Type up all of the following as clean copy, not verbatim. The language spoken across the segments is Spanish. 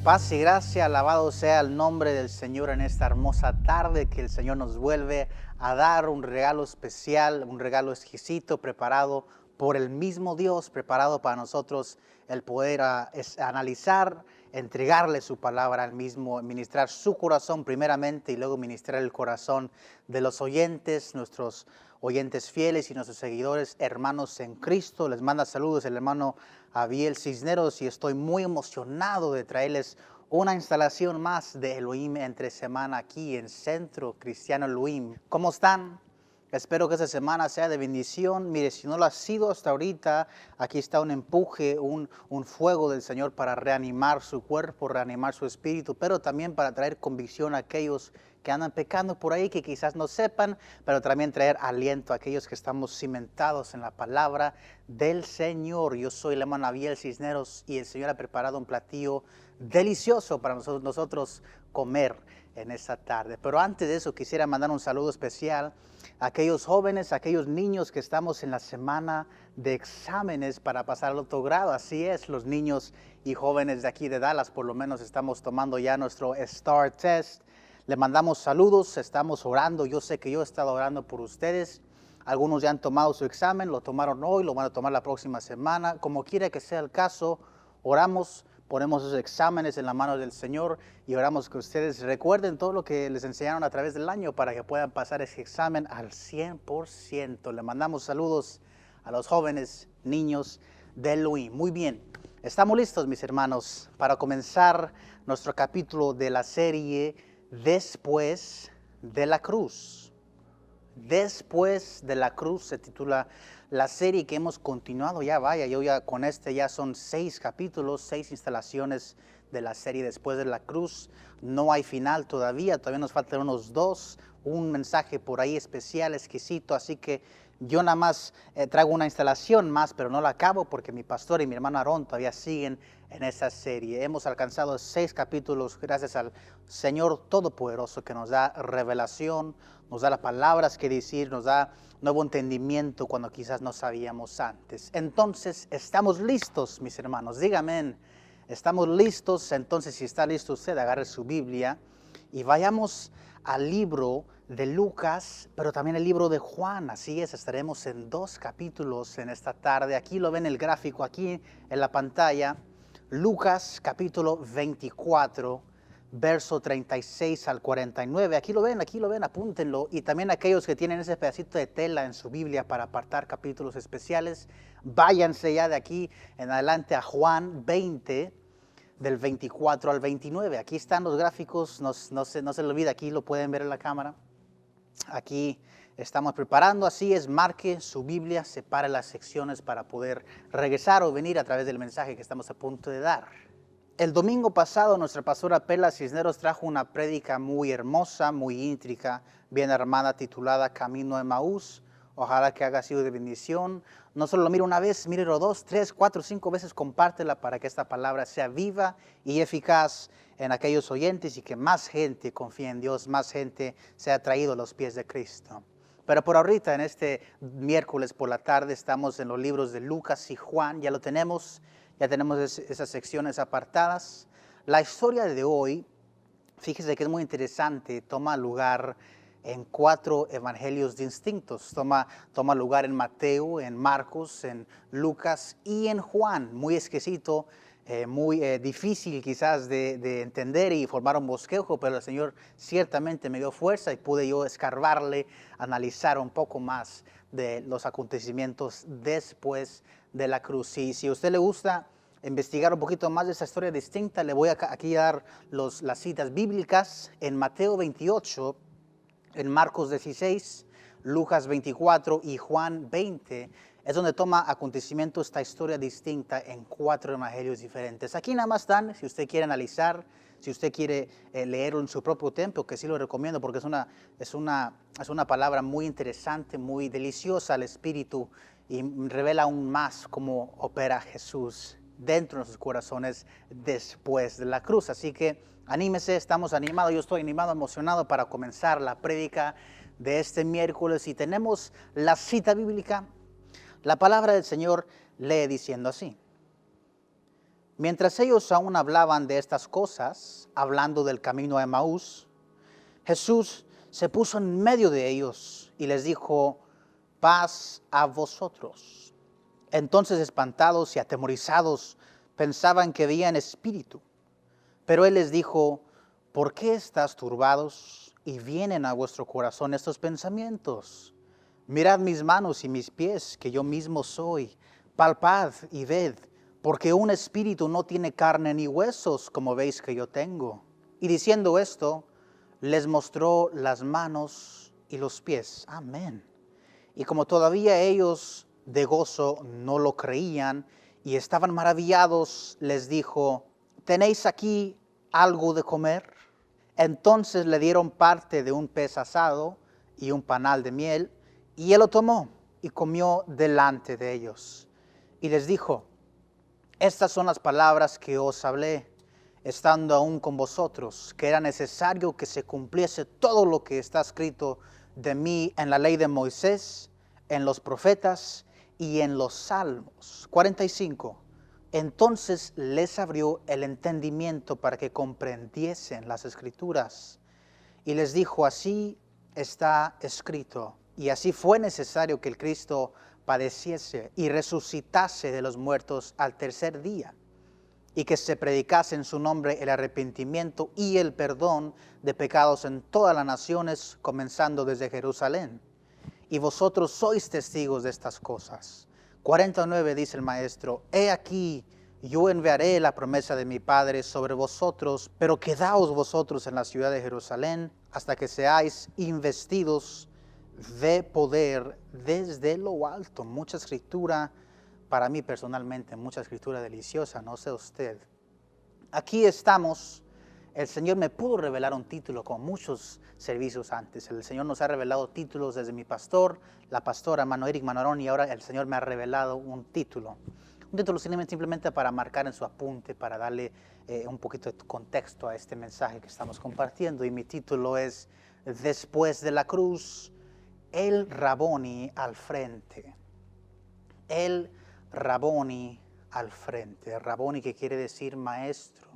Paz y gracia, alabado sea el nombre del Señor en esta hermosa tarde que el Señor nos vuelve a dar un regalo especial, un regalo exquisito preparado por el mismo Dios, preparado para nosotros el poder analizar, entregarle su palabra al mismo, ministrar su corazón primeramente y luego ministrar el corazón de los oyentes, nuestros oyentes fieles y nuestros seguidores, hermanos en Cristo. Les manda saludos el hermano Abiel Cisneros y estoy muy emocionado de traerles una instalación más de Elohim entre semana aquí en Centro Cristiano Elohim. ¿Cómo están? Espero que esta semana sea de bendición. Mire, si no lo ha sido hasta ahorita, aquí está un empuje, un fuego del Señor para reanimar su cuerpo, reanimar su espíritu, pero también para traer convicción a aquellos que andan pecando por ahí, que quizás no sepan, pero también traer aliento a aquellos que estamos cimentados en la palabra del Señor. Yo soy el hermano Abiel Cisneros y el Señor ha preparado un platillo delicioso para nosotros comer en esta tarde. Pero antes de eso quisiera mandar un saludo especial a aquellos jóvenes, a aquellos niños que estamos en la semana de exámenes para pasar al otro grado. Así es, los niños y jóvenes de aquí de Dallas por lo menos estamos tomando ya nuestro STAR Test. Le mandamos saludos, estamos orando. Yo sé que yo he estado orando por ustedes. Algunos ya han tomado su examen, lo tomaron hoy, lo van a tomar la próxima semana. Como quiera que sea el caso, oramos, ponemos esos exámenes en la mano del Señor y oramos que ustedes recuerden todo lo que les enseñaron a través del año para que puedan pasar ese examen al 100%. Le mandamos saludos a los jóvenes, niños de Elohim. Muy bien, estamos listos, mis hermanos, para comenzar nuestro capítulo de la serie Después de la Cruz. Después de la Cruz se titula la serie que hemos continuado. Con ya son 6 capítulos, 6 instalaciones de la serie Después de la Cruz. No hay final todavía nos faltan unos 2, un mensaje por ahí especial, exquisito, así que yo nada más traigo una instalación más, pero no la acabo porque mi pastor y mi hermano Aarón todavía siguen en esa serie. Hemos alcanzado 6 capítulos gracias al Señor Todopoderoso que nos da revelación, nos da las palabras que decir, nos da nuevo entendimiento cuando quizás no sabíamos antes. Entonces, estamos listos, mis hermanos. Díganme, estamos listos. Entonces, si está listo usted, agarre su Biblia y vayamos al libro de Lucas, pero también el libro de Juan. Así es, estaremos en 2 capítulos en esta tarde. Aquí lo ven el gráfico, aquí en la pantalla. Lucas capítulo 24, verso 36 al 49. Aquí lo ven, apúntenlo. Y también aquellos que tienen ese pedacito de tela en su Biblia para apartar capítulos especiales, váyanse ya de aquí en adelante a Juan 20, del 24 al 29. Aquí están los gráficos, no se le olvide, aquí lo pueden ver en la cámara. Aquí estamos preparando, así es, marque su Biblia, separe las secciones para poder regresar o venir a través del mensaje que estamos a punto de dar. El domingo pasado nuestra pastora Perla Cisneros trajo una prédica muy hermosa, muy íntrica, bien armada, titulada Camino a Emaús. Ojalá que haya sido de bendición. No solo lo mire una vez, mírelo 2, 3, 4, 5 veces, compártela para que esta palabra sea viva y eficaz en aquellos oyentes y que más gente confíe en Dios, más gente sea traído a los pies de Cristo. Pero por ahorita, en este miércoles por la tarde, estamos en los libros de Lucas y Juan. Ya lo tenemos, ya tenemos esas secciones apartadas. La historia de hoy, fíjese que es muy interesante, toma lugar en 4 evangelios distintos. Toma lugar en Mateo, en Marcos, en Lucas y en Juan. Muy exquisito, muy difícil quizás de entender y formar un bosquejo, pero el Señor ciertamente me dio fuerza y pude yo escarbarle, analizar un poco más de los acontecimientos después de la cruz. Y si a usted le gusta investigar un poquito más de esa historia distinta, le voy aquí a dar las citas bíblicas en Mateo 28, en Marcos 16, Lucas 24 y Juan 20, es donde toma acontecimiento esta historia distinta en 4 evangelios diferentes. Aquí nada más están, si usted quiere analizar, si usted quiere leerlo en su propio tiempo, que sí lo recomiendo porque es una palabra muy interesante, muy deliciosa al espíritu y revela aún más cómo opera Jesús dentro de nuestros corazones después de la cruz. Así que anímese, estamos animados, yo estoy animado, emocionado para comenzar la prédica de este miércoles y tenemos la cita bíblica. La palabra del Señor lee diciendo así: Mientras ellos aún hablaban de estas cosas, hablando del camino a Emaús, Jesús se puso en medio de ellos y les dijo: paz a vosotros. Entonces, espantados y atemorizados, pensaban que veían espíritu. Pero él les dijo: ¿por qué estáis turbados y vienen a vuestro corazón estos pensamientos? Mirad mis manos y mis pies, que yo mismo soy. Palpad y ved, porque un espíritu no tiene carne ni huesos, como veis que yo tengo. Y diciendo esto, les mostró las manos y los pies. Amén. Y como todavía ellos de gozo no lo creían y estaban maravillados, les dijo: ¿tenéis aquí algo de comer? Entonces le dieron parte de un pez asado y un panal de miel, y él lo tomó y comió delante de ellos. Y les dijo: estas son las palabras que os hablé, estando aún con vosotros, que era necesario que se cumpliese todo lo que está escrito de mí en la ley de Moisés, en los profetas y en los salmos. 45. Entonces les abrió el entendimiento para que comprendiesen las escrituras. Y les dijo: así está escrito. Y así fue necesario que el Cristo padeciese y resucitase de los muertos al tercer día, y que se predicase en su nombre el arrepentimiento y el perdón de pecados en todas las naciones, comenzando desde Jerusalén. Y vosotros sois testigos de estas cosas. 49 dice el maestro: he aquí, yo enviaré la promesa de mi Padre sobre vosotros, pero quedaos vosotros en la ciudad de Jerusalén hasta que seáis investidos de poder desde lo alto. Mucha escritura para mí personalmente, mucha escritura deliciosa, no sé usted. Aquí estamos. El Señor me pudo revelar un título con muchos servicios antes. El Señor nos ha revelado títulos desde mi pastor, la pastora, hermano Eric Manarón, y ahora el Señor me ha revelado un título. Un título simplemente para marcar en su apunte, para darle un poquito de contexto a este mensaje que estamos compartiendo. Y mi título es: Después de la cruz, el Raboni al frente. El Raboni al frente. Raboni, que quiere decir maestro.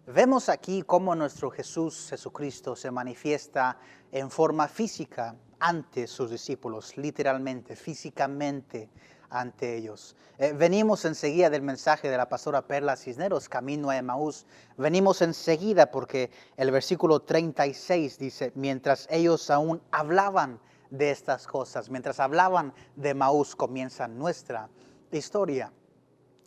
Vemos aquí cómo nuestro Jesús Jesucristo se manifiesta en forma física ante sus discípulos, literalmente, físicamente ante ellos. Venimos enseguida del mensaje de la pastora Perla Cisneros, camino a Emaús. Venimos enseguida porque el versículo 36 dice: mientras ellos aún hablaban de estas cosas, mientras hablaban de Emaús, comienza nuestra historia.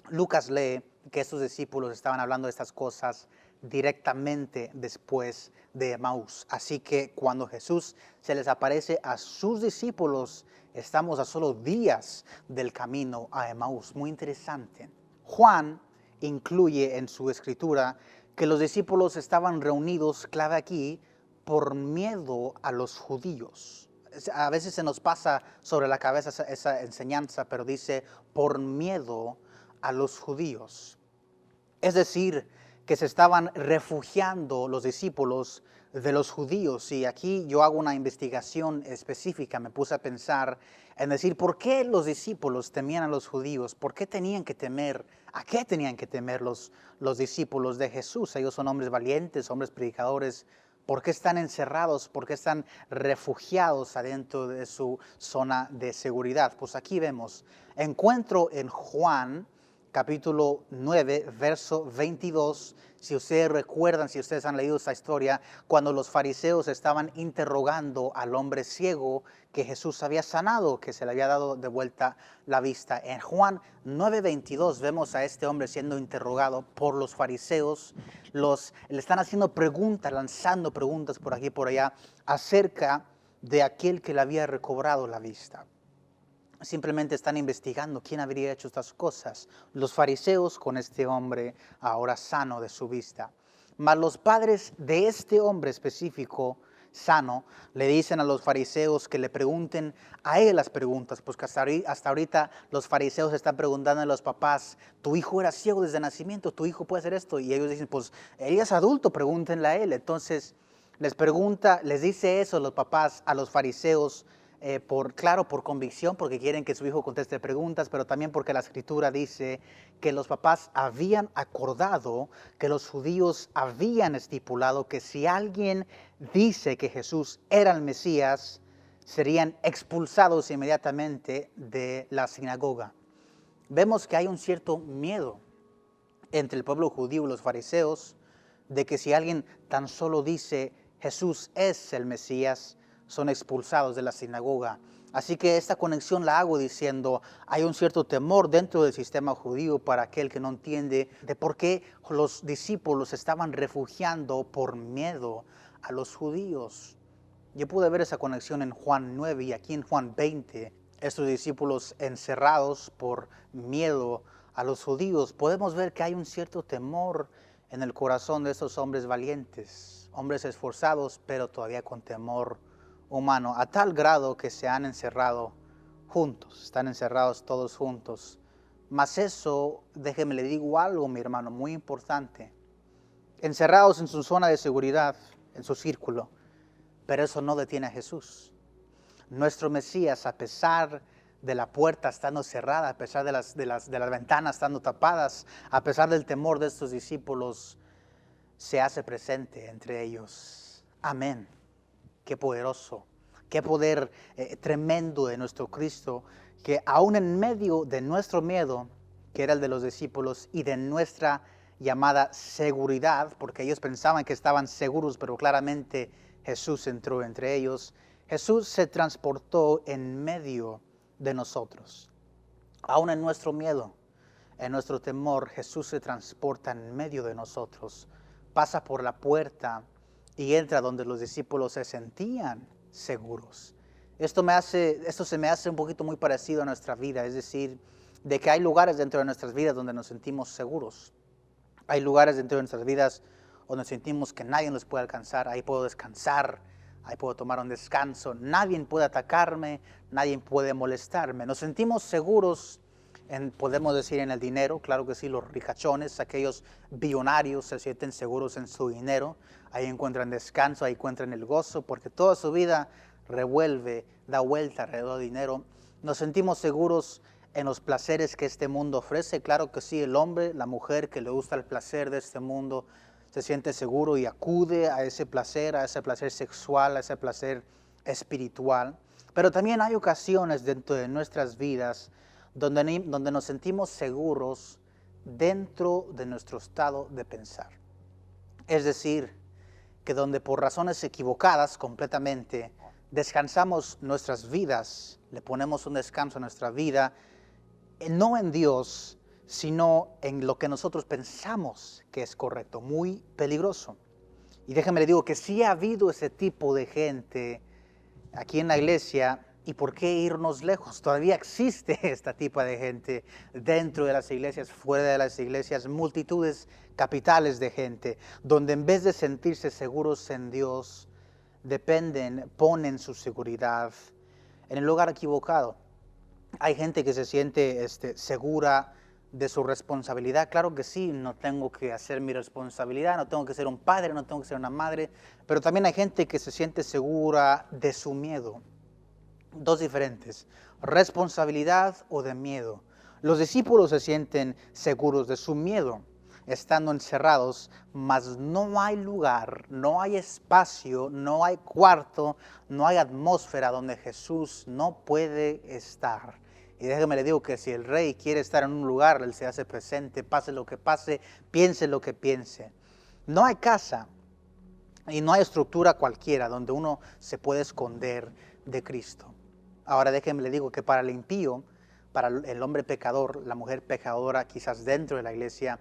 Lucas lee que estos discípulos estaban hablando de estas cosas directamente después de Emaús. Así que cuando Jesús se les aparece a sus discípulos, estamos a solo días del camino a Emaús. Muy interesante. Juan incluye en su escritura que los discípulos estaban reunidos, clave aquí, por miedo a los judíos. A veces se nos pasa sobre la cabeza esa enseñanza, pero dice por miedo a los judíos. Es decir, que se estaban refugiando los discípulos de los judíos. Y aquí yo hago una investigación específica, me puse a pensar en decir, ¿por qué los discípulos temían a los judíos? ¿Por qué tenían que temer? ¿A qué tenían que temer los discípulos de Jesús? Ellos son hombres valientes, hombres predicadores. ¿Por qué están encerrados? ¿Por qué están refugiados adentro de su zona de seguridad? Pues aquí vemos, encuentro en Juan capítulo 9, verso 22, si ustedes recuerdan, si ustedes han leído esta historia, cuando los fariseos estaban interrogando al hombre ciego que Jesús había sanado, que se le había dado de vuelta la vista. En Juan 9, 22 vemos a este hombre siendo interrogado por los fariseos. Le están haciendo preguntas, lanzando preguntas por aquí y por allá acerca de aquel que le había recobrado la vista. Simplemente están investigando quién habría hecho estas cosas. Los fariseos con este hombre ahora sano de su vista. Mas los padres de este hombre específico sano le dicen a los fariseos que le pregunten a él las preguntas, pues que hasta ahorita los fariseos están preguntando a los papás: tu hijo era ciego desde nacimiento, tu hijo puede hacer esto, y ellos dicen: pues él es adulto, pregúntenle a él. Entonces les dice eso los papás a los fariseos por convicción, porque quieren que su hijo conteste preguntas, pero también porque la escritura dice que los papás habían acordado, que los judíos habían estipulado que si alguien dice que Jesús era el Mesías, serían expulsados inmediatamente de la sinagoga. Vemos que hay un cierto miedo entre el pueblo judío y los fariseos de que si alguien tan solo dice Jesús es el Mesías, son expulsados de la sinagoga. Así que esta conexión la hago diciendo, hay un cierto temor dentro del sistema judío para aquel que no entiende de por qué los discípulos estaban refugiando por miedo a los judíos. Yo pude ver esa conexión en Juan 9 y aquí en Juan 20, estos discípulos encerrados por miedo a los judíos. Podemos ver que hay un cierto temor en el corazón de estos hombres valientes, hombres esforzados, pero todavía con temor humano, a tal grado que se han encerrado juntos, están encerrados todos juntos. Mas eso, déjeme le digo algo, mi hermano, muy importante. Encerrados en su zona de seguridad, en su círculo, pero eso no detiene a Jesús. Nuestro Mesías, a pesar de la puerta estando cerrada, a pesar de las ventanas estando tapadas, a pesar del temor de estos discípulos, se hace presente entre ellos. Amén. Qué poderoso, qué poder tremendo de nuestro Cristo, que aún en medio de nuestro miedo, que era el de los discípulos, y de nuestra llamada seguridad, porque ellos pensaban que estaban seguros, pero claramente Jesús entró entre ellos. Jesús se transportó en medio de nosotros. Aún en nuestro miedo, en nuestro temor, Jesús se transporta en medio de nosotros. Pasa por la puerta y entra donde los discípulos se sentían seguros. Esto se me hace un poquito muy parecido a nuestra vida, es decir, de que hay lugares dentro de nuestras vidas donde nos sentimos seguros. Hay lugares dentro de nuestras vidas donde sentimos que nadie nos puede alcanzar. Ahí puedo descansar, ahí puedo tomar un descanso. Nadie puede atacarme, nadie puede molestarme. Nos sentimos seguros, podemos decir, en el dinero. Claro que sí, los ricachones, aquellos billonarios se sienten seguros en su dinero. Ahí encuentran descanso, ahí encuentran el gozo, porque toda su vida da vuelta alrededor del dinero. Nos sentimos seguros en los placeres que este mundo ofrece. Claro que sí, el hombre, la mujer que le gusta el placer de este mundo, se siente seguro y acude a ese placer sexual, a ese placer espiritual. Pero también hay ocasiones dentro de nuestras vidas donde nos sentimos seguros dentro de nuestro estado de pensar. Es decir, que donde por razones equivocadas completamente descansamos nuestras vidas, le ponemos un descanso a nuestra vida, no en Dios, sino en lo que nosotros pensamos que es correcto, muy peligroso. Y déjame le digo que sí ha habido ese tipo de gente aquí en la iglesia. ¿Y por qué irnos lejos? Todavía existe este tipo de gente dentro de las iglesias, fuera de las iglesias, multitudes capitales de gente, donde en vez de sentirse seguros en Dios, ponen su seguridad en el lugar equivocado. Hay gente que se siente segura de su responsabilidad. Claro que sí, no tengo que hacer mi responsabilidad, no tengo que ser un padre, no tengo que ser una madre, pero también hay gente que se siente segura de su miedo. Dos diferentes, responsabilidad o de miedo. Los discípulos se sienten seguros de su miedo, estando encerrados, mas no hay lugar, no hay espacio, no hay cuarto, no hay atmósfera donde Jesús no puede estar. Y déjeme le digo que si el rey quiere estar en un lugar, él se hace presente, pase lo que pase, piense lo que piense. No hay casa y no hay estructura cualquiera donde uno se puede esconder de Cristo. Ahora déjeme le digo que para el impío, para el hombre pecador, la mujer pecadora, quizás dentro de la iglesia,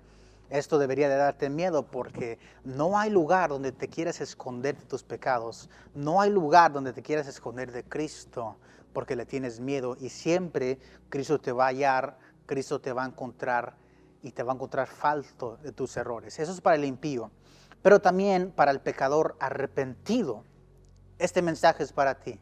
esto debería de darte miedo, porque no hay lugar donde te quieras esconder de tus pecados. No hay lugar donde te quieras esconder de Cristo, porque le tienes miedo. Y siempre Cristo te va a hallar, Cristo te va a encontrar y te va a encontrar falto de tus errores. Eso es para el impío. Pero también para el pecador arrepentido. Este mensaje es para ti.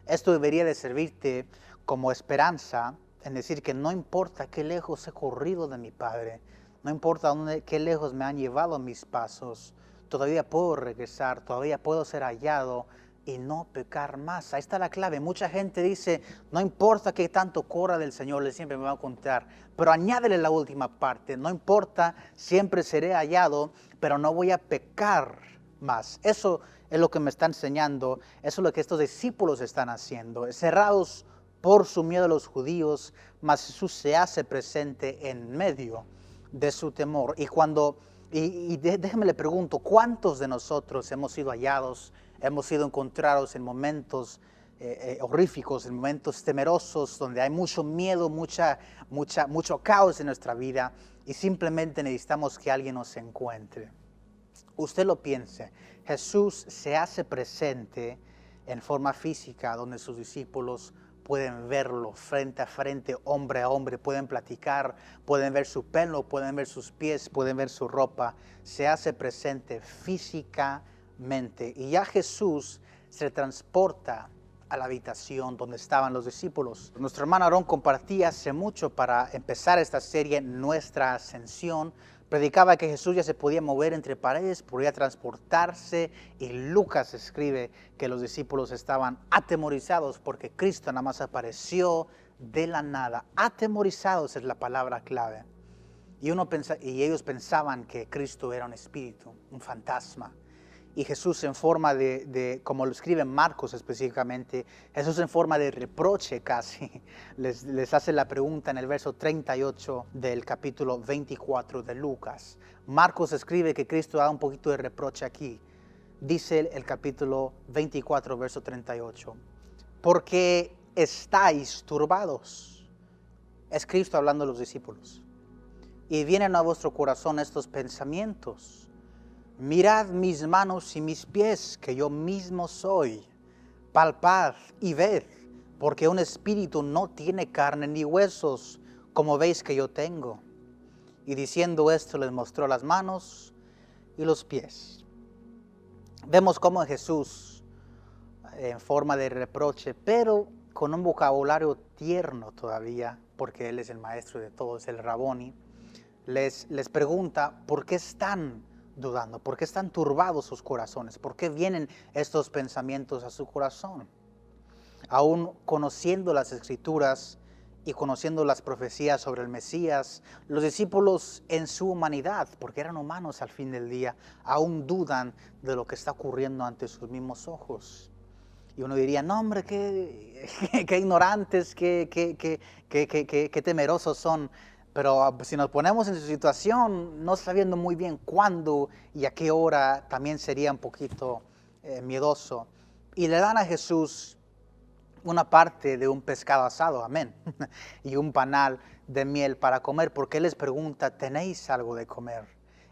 Esto debería de servirte como esperanza, en decir que no importa qué lejos he corrido de mi Padre, no importa qué lejos me han llevado mis pasos, todavía puedo regresar, todavía puedo ser hallado y no pecar más. Ahí está la clave. Mucha gente dice, no importa que tanto corra del Señor, Él siempre me va a encontrar. Pero añádele la última parte, no importa, siempre seré hallado, pero no voy a pecar más. Eso es lo que me está enseñando, eso es lo que estos discípulos están haciendo. Cerrados por su miedo a los judíos, mas Jesús se hace presente en medio de su temor. Déjeme le pregunto, ¿cuántos de nosotros hemos sido hallados, hemos sido encontrados en momentos horríficos, en momentos temerosos, donde hay mucho miedo, mucho caos en nuestra vida y simplemente necesitamos que alguien nos encuentre? Usted lo piense, Jesús se hace presente en forma física, donde sus discípulos pueden verlo frente a frente, hombre a hombre, pueden platicar, pueden ver su pelo, pueden ver sus pies, pueden ver su ropa. Se hace presente físicamente y ya Jesús se transporta a la habitación donde estaban los discípulos. Nuestro hermano Aarón compartía hace mucho para empezar esta serie, Nuestra Ascensión. Predicaba que Jesús ya se podía mover entre paredes, podía transportarse, y Lucas escribe que los discípulos estaban atemorizados porque Cristo nada más apareció de la nada. Atemorizados es la palabra clave. Y ellos pensaban que Cristo era un espíritu, un fantasma. Y Jesús en forma como lo escribe Marcos específicamente, Jesús en forma de reproche casi, les hace la pregunta en el verso 38 del capítulo 24 de Lucas. Marcos escribe que Cristo da un poquito de reproche aquí. Dice el capítulo 24, verso 38. ¿Por qué estáis turbados? Es Cristo hablando a los discípulos. Y vienen a vuestro corazón estos pensamientos. Mirad mis manos y mis pies, que yo mismo soy. Palpad y ved, porque un espíritu no tiene carne ni huesos, como veis que yo tengo. Y diciendo esto, les mostró las manos y los pies. Vemos cómo Jesús, en forma de reproche, pero con un vocabulario tierno todavía, porque Él es el maestro de todos, el Raboni, les pregunta, ¿por qué están dudando? ¿Por qué están turbados sus corazones? ¿Por qué vienen estos pensamientos a su corazón? Aún conociendo las Escrituras y conociendo las profecías sobre el Mesías, los discípulos en su humanidad, porque eran humanos al fin del día, aún dudan de lo que está ocurriendo ante sus mismos ojos. Y uno diría, no hombre, qué ignorantes, qué temerosos son. Pero si nos ponemos en su situación, no sabiendo muy bien cuándo y a qué hora, también sería un poquito miedoso. Y le dan a Jesús una parte de un pescado asado, amén, y un panal de miel para comer, porque Él les pregunta, ¿tenéis algo de comer?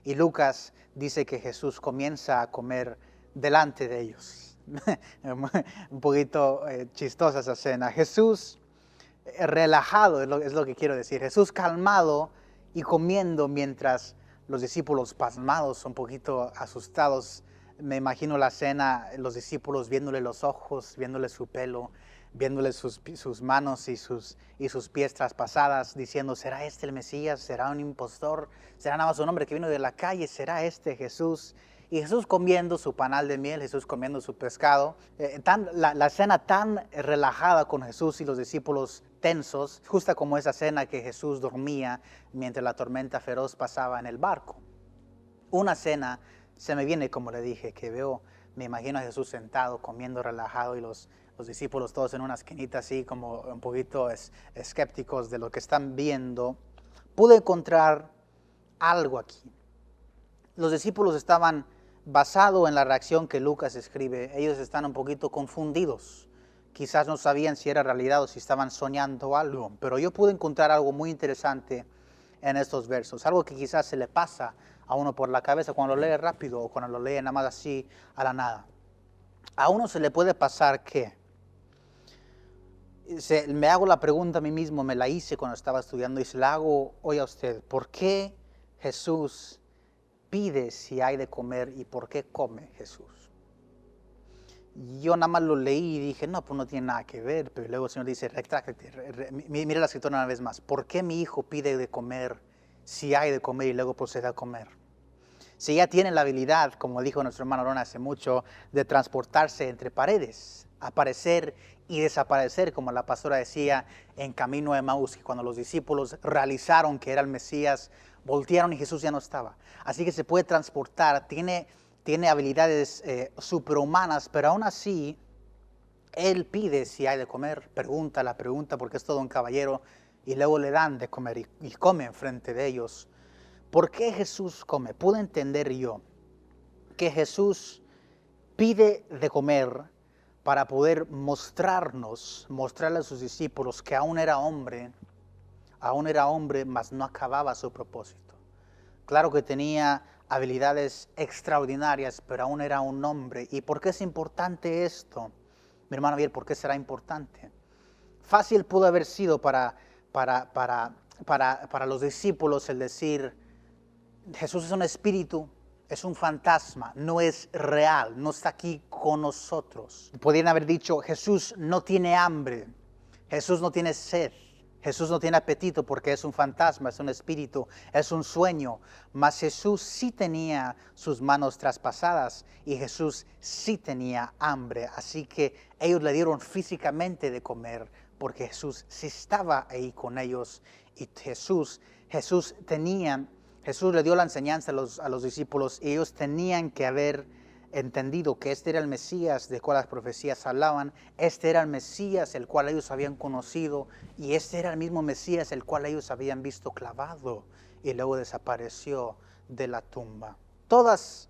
Y Lucas dice que Jesús comienza a comer delante de ellos. Un poquito chistosa esa escena. Jesús relajado, es lo que quiero decir. Jesús calmado y comiendo mientras los discípulos pasmados, un poquito asustados. Me imagino la escena, los discípulos viéndole los ojos, viéndole su pelo, viéndole sus manos y sus pies traspasadas, diciendo, ¿será este el Mesías? ¿Será un impostor? ¿Será nada más un hombre que vino de la calle? ¿Será este Jesús? Y Jesús comiendo su panal de miel, Jesús comiendo su pescado. La escena tan relajada con Jesús y los discípulos tensos, justa como esa escena que Jesús dormía mientras la tormenta feroz pasaba en el barco. Una escena se me viene, como le dije, que me imagino a Jesús sentado, comiendo relajado y los discípulos todos en una esquinita así como un poquito escépticos de lo que están viendo. Pude encontrar algo aquí. Los discípulos estaban, basado en la reacción que Lucas escribe, ellos están un poquito confundidos. Quizás no sabían si era realidad o si estaban soñando algo, pero yo pude encontrar algo muy interesante en estos versos, algo que quizás se le pasa a uno por la cabeza cuando lo lee rápido o cuando lo lee nada más así a la nada. A uno se le puede pasar que, me hago la pregunta a mí mismo, me la hice cuando estaba estudiando y se la hago hoy a usted, ¿por qué Jesús pide si hay de comer y por qué come Jesús? Yo nada más lo leí y dije, no, pues no tiene nada que ver, pero luego el Señor dice, retráctate, mire la escritura una vez más, ¿por qué mi hijo pide de comer si hay de comer y luego procede a comer? Si ella tiene la habilidad, como dijo nuestro hermano Ron hace mucho, de transportarse entre paredes, aparecer y desaparecer, como la pastora decía en Camino de Emaús, que cuando los discípulos realizaron que era el Mesías, voltearon y Jesús ya no estaba. Así que se puede transportar, tiene habilidades superhumanas, pero aún así, Él pide si hay de comer, la pregunta porque es todo un caballero, y luego le dan de comer y come enfrente de ellos. ¿Por qué Jesús come? Pude entender yo que Jesús pide de comer para poder mostrarle a sus discípulos que aún era hombre, mas no acababa su propósito. Claro que tenía habilidades extraordinarias, pero aún era un hombre. ¿Y por qué es importante esto? Mi hermano Javier, ¿por qué será importante? Fácil pudo haber sido para los discípulos el decir, Jesús es un espíritu, es un fantasma, no es real, no está aquí con nosotros. Podrían haber dicho, Jesús no tiene hambre, Jesús no tiene sed, Jesús no tiene apetito porque es un fantasma, es un espíritu, es un sueño. Mas Jesús sí tenía sus manos traspasadas y Jesús sí tenía hambre. Así que ellos le dieron físicamente de comer porque Jesús sí estaba ahí con ellos. Y Jesús le dio la enseñanza a los discípulos y ellos tenían que haber entendido que este era el Mesías de cual las profecías hablaban, este era el Mesías el cual ellos habían conocido y este era el mismo Mesías el cual ellos habían visto clavado y luego desapareció de la tumba. Todas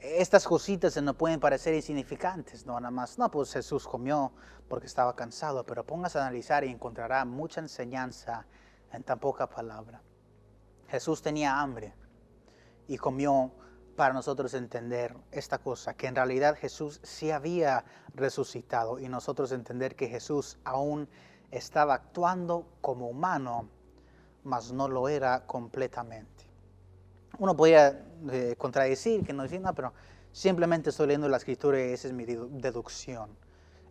estas cositas se nos pueden parecer insignificantes, no nada más, no, pues Jesús comió porque estaba cansado, pero póngase a analizar y encontrará mucha enseñanza en tan poca palabra. Jesús tenía hambre y comió para nosotros entender esta cosa, que en realidad Jesús sí había resucitado y nosotros entender que Jesús aún estaba actuando como humano, mas no lo era completamente. Uno podría contradecir, que no decir nada, pero simplemente estoy leyendo la escritura y esa es mi deducción.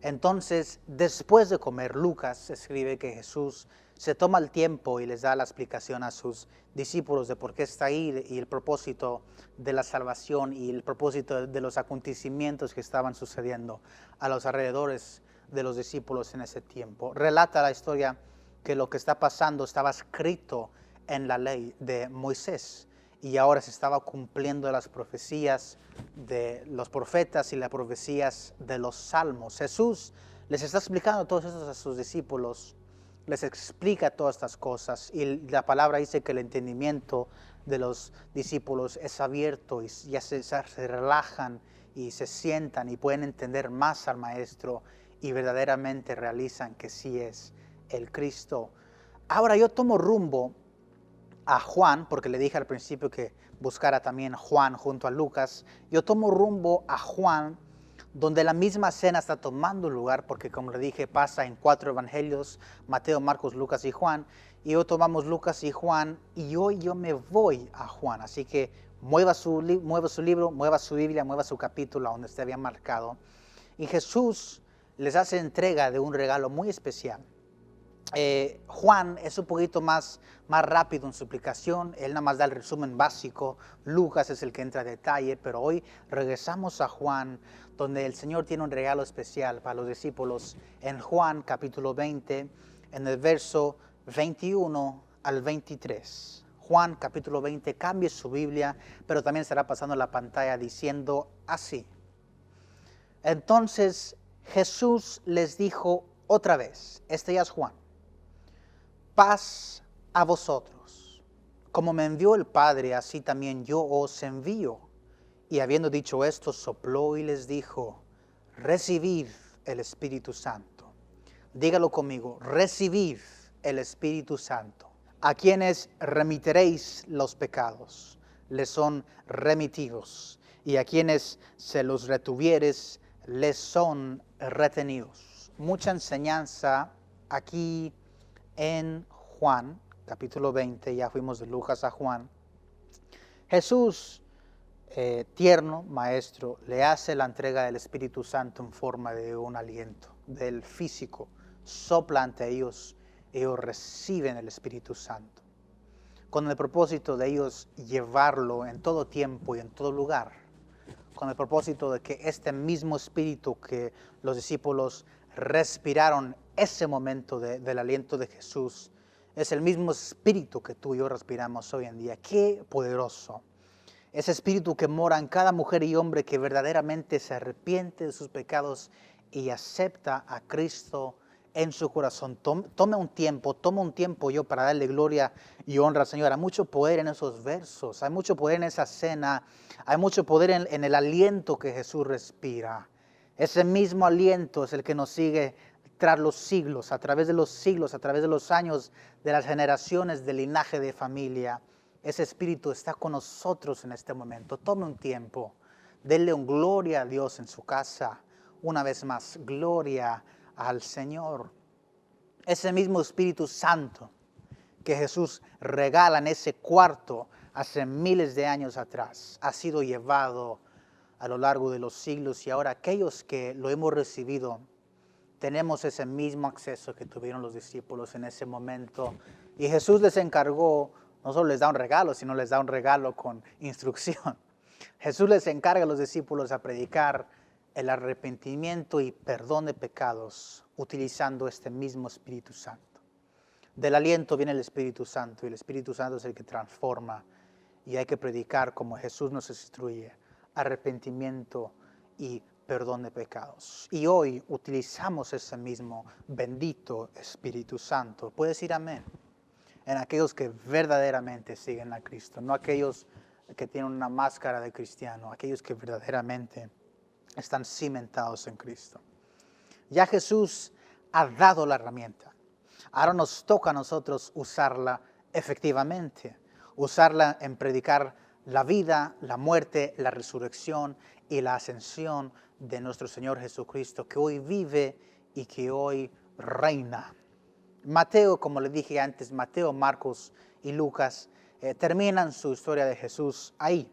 Entonces, después de comer, Lucas escribe que Jesús se toma el tiempo y les da la explicación a sus discípulos de por qué está ahí y el propósito de la salvación y el propósito de los acontecimientos que estaban sucediendo a los alrededores de los discípulos en ese tiempo. Relata la historia que lo que está pasando estaba escrito en la ley de Moisés y ahora se estaba cumpliendo las profecías de los profetas y las profecías de los salmos. Jesús les está explicando todo eso a sus discípulos, les explica todas estas cosas y la palabra dice que el entendimiento de los discípulos es abierto y ya se relajan y se sientan y pueden entender más al Maestro y verdaderamente realizan que sí es el Cristo. Ahora yo tomo rumbo a Juan, porque le dije al principio que buscara también Juan junto a Lucas. Yo tomo rumbo a Juan, donde la misma cena está tomando lugar, porque como le dije, pasa en 4 evangelios, Mateo, Marcos, Lucas y Juan, y hoy tomamos Lucas y Juan, y hoy yo me voy a Juan, así que mueva su libro, mueva su Biblia, mueva su capítulo donde usted había marcado, y Jesús les hace entrega de un regalo muy especial. Juan es un poquito más rápido en su explicación, él nada más da el resumen básico, Lucas es el que entra a detalle, pero hoy regresamos a Juan, donde el Señor tiene un regalo especial para los discípulos en Juan capítulo 20, en el verso 21 al 23. Juan capítulo 20, cambie su Biblia, pero también estará pasando en la pantalla diciendo así. Entonces Jesús les dijo otra vez, este ya es Juan, paz a vosotros. Como me envió el Padre, así también yo os envío. Y habiendo dicho esto, sopló y les dijo, recibid el Espíritu Santo. Dígalo conmigo, recibid el Espíritu Santo. A quienes remitiréis los pecados, les son remitidos. Y a quienes se los retuvieres, les son retenidos. Mucha enseñanza aquí en Juan, capítulo 20, ya fuimos de Lucas a Juan. Jesús, tierno maestro, le hace la entrega del Espíritu Santo en forma de un aliento, del físico, sopla ante ellos reciben el Espíritu Santo. con el propósito de ellos llevarlo en todo tiempo y en todo lugar, con el propósito de que este mismo espíritu que los discípulos respiraron ese momento del aliento de Jesús, es el mismo espíritu que tú y yo respiramos hoy en día. ¡Qué poderoso! Ese espíritu que mora en cada mujer y hombre que verdaderamente se arrepiente de sus pecados y acepta a Cristo en su corazón. Toma un tiempo yo para darle gloria y honra al Señor. Hay mucho poder en esos versos, hay mucho poder en esa cena, hay mucho poder en el aliento que Jesús respira. Ese mismo aliento es el que nos sigue tras los siglos, a través de los años, de las generaciones, del linaje de familia. Ese espíritu está con nosotros en este momento. Tome un tiempo, denle un gloria a Dios en su casa. Una vez más, gloria al Señor. Ese mismo Espíritu Santo que Jesús regala en ese cuarto hace miles de años atrás, ha sido llevado a lo largo de los siglos, y ahora aquellos que lo hemos recibido tenemos ese mismo acceso que tuvieron los discípulos en ese momento. Y Jesús les encargó, no solo les da un regalo, sino les da un regalo con instrucción. Jesús les encarga a los discípulos a predicar el arrepentimiento y perdón de pecados utilizando este mismo Espíritu Santo. Del aliento viene el Espíritu Santo, y el Espíritu Santo es el que transforma, y hay que predicar como Jesús nos instruye: arrepentimiento y perdón de pecados. Y hoy utilizamos ese mismo bendito Espíritu Santo. ¿Puedes decir amén? En aquellos que verdaderamente siguen a Cristo, no aquellos que tienen una máscara de cristiano, aquellos que verdaderamente están cimentados en Cristo. Ya Jesús ha dado la herramienta. Ahora nos toca a nosotros usarla efectivamente, usarla en predicar la vida, la muerte, la resurrección y la ascensión de nuestro Señor Jesucristo, que hoy vive y que hoy reina. Mateo, como le dije antes, Mateo, Marcos y Lucas terminan su historia de Jesús ahí.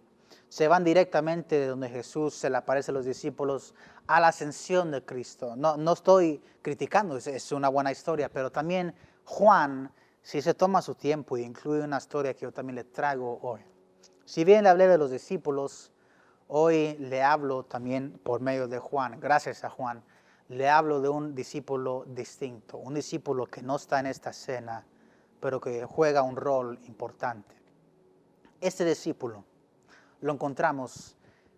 Se van directamente de donde Jesús se le aparece a los discípulos a la ascensión de Cristo. No estoy criticando, es una buena historia, pero también Juan, si se toma su tiempo, e incluye una historia que yo también le traigo hoy. Si bien le hablé de los discípulos, hoy le hablo también por medio de Juan, gracias a Juan, le hablo de un discípulo distinto, un discípulo que no está en esta cena, pero que juega un rol importante. Este discípulo lo encontramos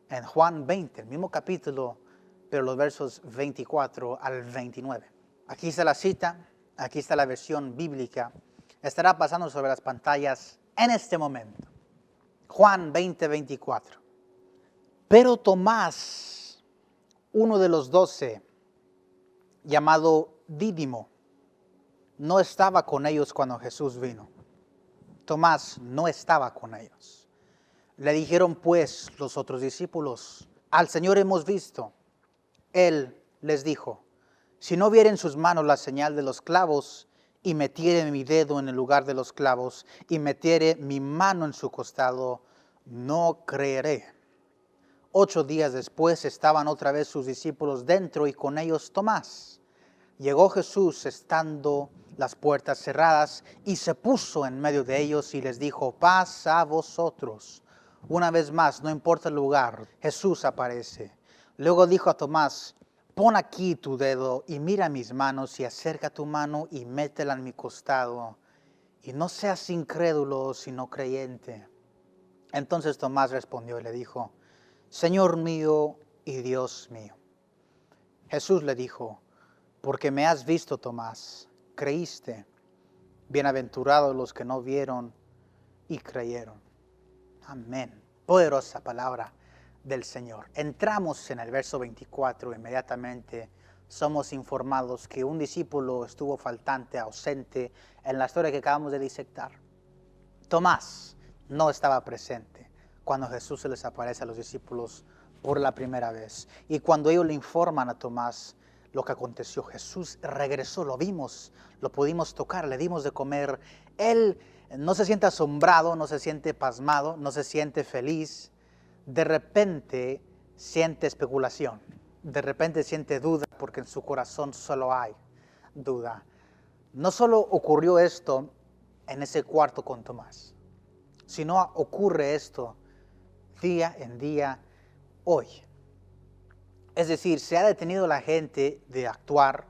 en Juan 20, el mismo capítulo, pero los versos 24 al 29. Aquí está la cita, aquí está la versión bíblica. Estará pasando sobre las pantallas en este momento. Juan 20, 24. Pero Tomás, uno de los 12, llamado Dídimo, no estaba con ellos cuando Jesús vino. Tomás no estaba con ellos. Le dijeron pues los otros discípulos: al Señor hemos visto. Él les dijo: si no viere en sus manos la señal de los clavos, y metiere mi dedo en el lugar de los clavos, y metiere mi mano en su costado, no creeré. 8 días después estaban otra vez sus discípulos dentro, y con ellos Tomás. Llegó Jesús estando las puertas cerradas, y se puso en medio de ellos y les dijo: paz a vosotros. Una vez más, no importa el lugar, Jesús aparece. Luego dijo a Tomás: pon aquí tu dedo y mira mis manos, y acerca tu mano y métela en mi costado, y no seas incrédulo sino creyente. Entonces Tomás respondió y le dijo: Señor mío y Dios mío. Jesús le dijo: porque me has visto, Tomás, creíste. Bienaventurados los que no vieron y creyeron. Amén. Poderosa palabra del Señor. Entramos en el verso 24, inmediatamente somos informados que un discípulo estuvo faltante, ausente en la historia que acabamos de disectar. Tomás no estaba presente cuando Jesús se les aparece a los discípulos por la primera vez. Y cuando ellos le informan a Tomás lo que aconteció, Jesús regresó, lo vimos, lo pudimos tocar, le dimos de comer. Él no se siente asombrado, no se siente pasmado, no se siente feliz. De repente siente especulación, de repente siente duda, porque en su corazón solo hay duda. No solo ocurrió esto en ese cuarto con Tomás, si no ocurre esto día en día hoy. Es decir, se ha detenido la gente de actuar,